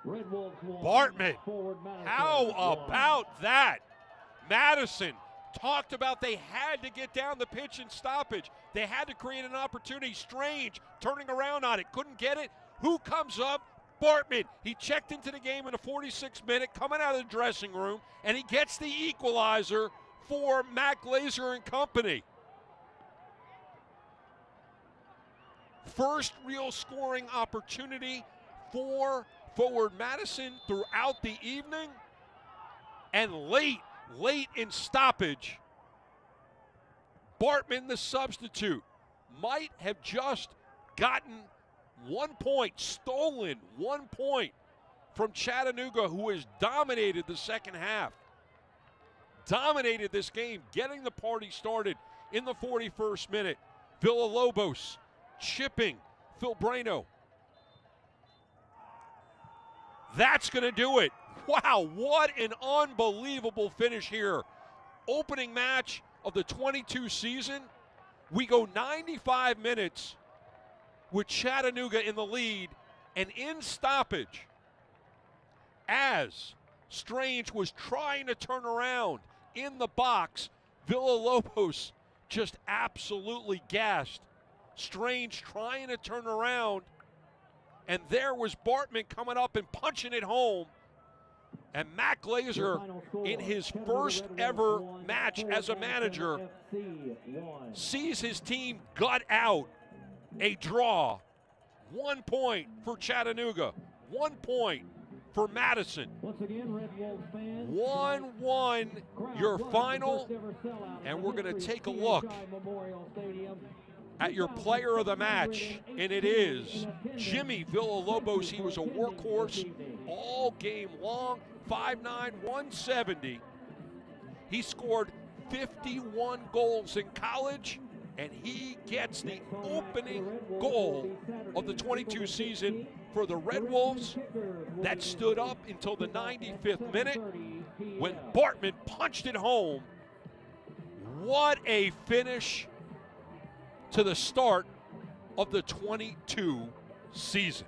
Red Wolves won. Bartman, Forward Madison how won. about that? Madison talked about they had to get down the pitch in stoppage. They had to create an opportunity. Strange turning around on it, couldn't get it. Who comes up? Bartman. He checked into the game in the 46th minute, coming out of the dressing room, and he gets the equalizer for Matt Glazer and company. First real scoring opportunity for forward Madison throughout the evening, and late in stoppage, Bartman, the substitute, might have just gotten 1 point, stolen 1 point from Chattanooga, who has dominated the second half. Dominated this game, getting the party started in the 41st minute. Villalobos chipping Phil Brano. That's going to do it. Wow, what an unbelievable finish here. Opening match of the 22 season. We go 95 minutes with Chattanooga in the lead, and in stoppage, as Strange was trying to turn around in the box, Villalobos just absolutely gassed. Strange trying to turn around, and there was Bartman coming up and punching it home. And Matt Glazer, in his first ever match as a manager, sees his team gut out a draw. 1 point for Chattanooga, 1 point for Madison. 1-1 your final, and we're going to take a look at your player of the match, and it is Jimmy Villalobos. He was a workhorse all game long, 5'9", 170. He scored 51 goals in college, and he gets the opening goal of the 22 season for the Red Wolves. That stood up until the 95th minute when Bartman punched it home. What a finish to the start of the 22 season.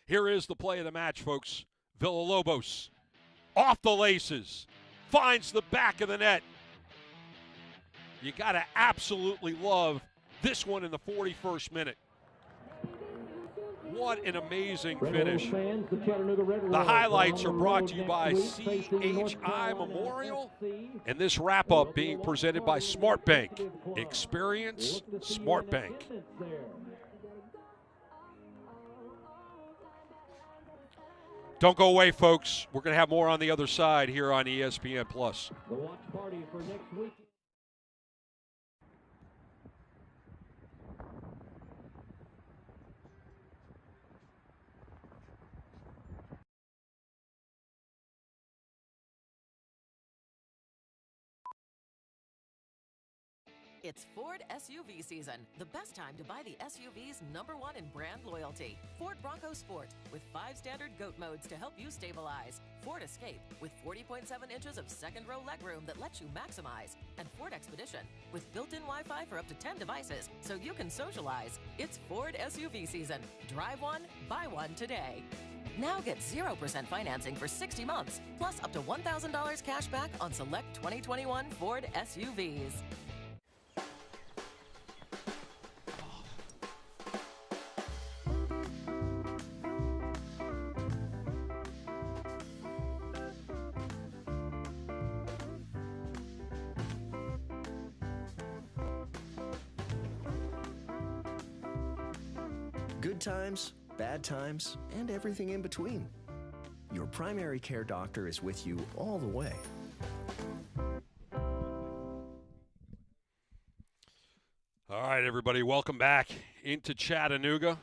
Here is the play of the match, folks. Villalobos off the laces, finds the back of the net. You got to absolutely love this one in the 41st minute. What an amazing finish. The highlights are brought to you by CHI Memorial, and this wrap-up being presented by Smart Bank. Experience Smart Bank. Don't go away, folks. We're going to have more on the other side here on ESPN+. The watch party for next week. It's Ford SUV season, the best time to buy the SUV's #1 in brand loyalty. Ford Bronco Sport, with 5 standard GOAT modes to help you stabilize. Ford Escape, with 40.7 inches of second-row legroom that lets you maximize. And Ford Expedition, with built-in Wi-Fi for up to 10 devices, so you can socialize. It's Ford SUV season. Drive one, buy one today. Now get 0% financing for 60 months, plus up to $1,000 cash back on select 2021 Ford SUVs. Good times, bad times, and everything in between. Your primary care doctor is with you all the way. All right, everybody, welcome back into Chattanooga.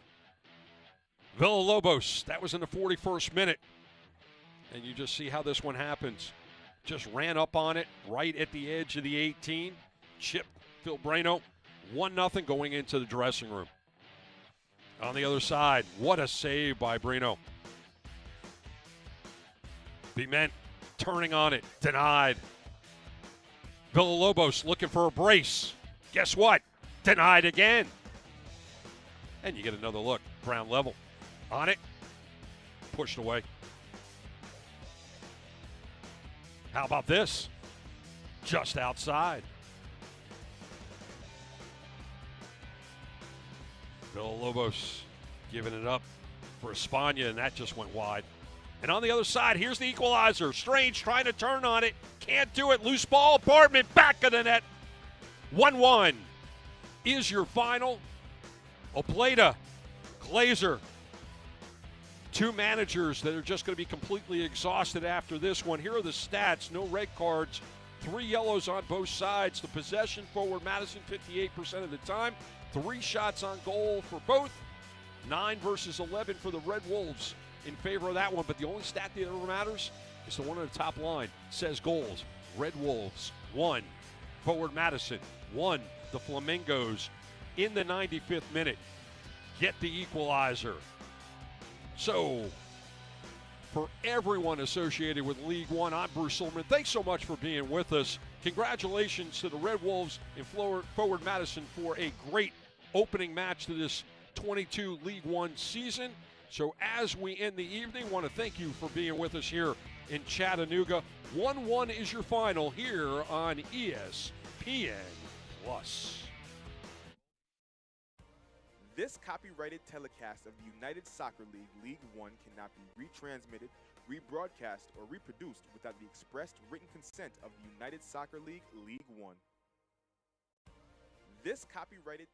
Villalobos, that was in the 41st minute. And you just see how this one happens. Just ran up on it right at the edge of the 18. Chip Phil Brano, 1-0 going into the dressing room. On the other side, what a save by Brino. Bement turning on it, denied. Villalobos looking for a brace. Guess what? Denied again. And you get another look, ground level. On it, pushed away. How about this? Just outside. Villalobos giving it up for Espana, and that just went wide. And on the other side, here's the equalizer. Strange trying to turn on it. Can't do it. Loose ball. Boardman back of the net. 1-1 is your final. Opleta, Glazer. Two managers that are just going to be completely exhausted after this one. Here are the stats. No red cards. 3 yellows on both sides. The possession forward Madison 58% of the time. 3 shots on goal for both. 9 versus 11 for the Red Wolves in favor of that one. But the only stat that ever matters is the one on the top line. Says goals. Red Wolves 1. Forward Madison 1. The Flamingos in the 95th minute get the equalizer. So, for everyone associated with League One, I'm Bruce Silverman. Thanks so much for being with us. Congratulations to the Red Wolves and Forward Madison for a great opening match to this 22 League One season. So as we end the evening, want to thank you for being with us here in Chattanooga. 1-1 is your final here on ESPN+. This copyrighted telecast of the United Soccer League League One cannot be retransmitted, rebroadcast, or reproduced without the expressed written consent of the United Soccer League League One. This copyrighted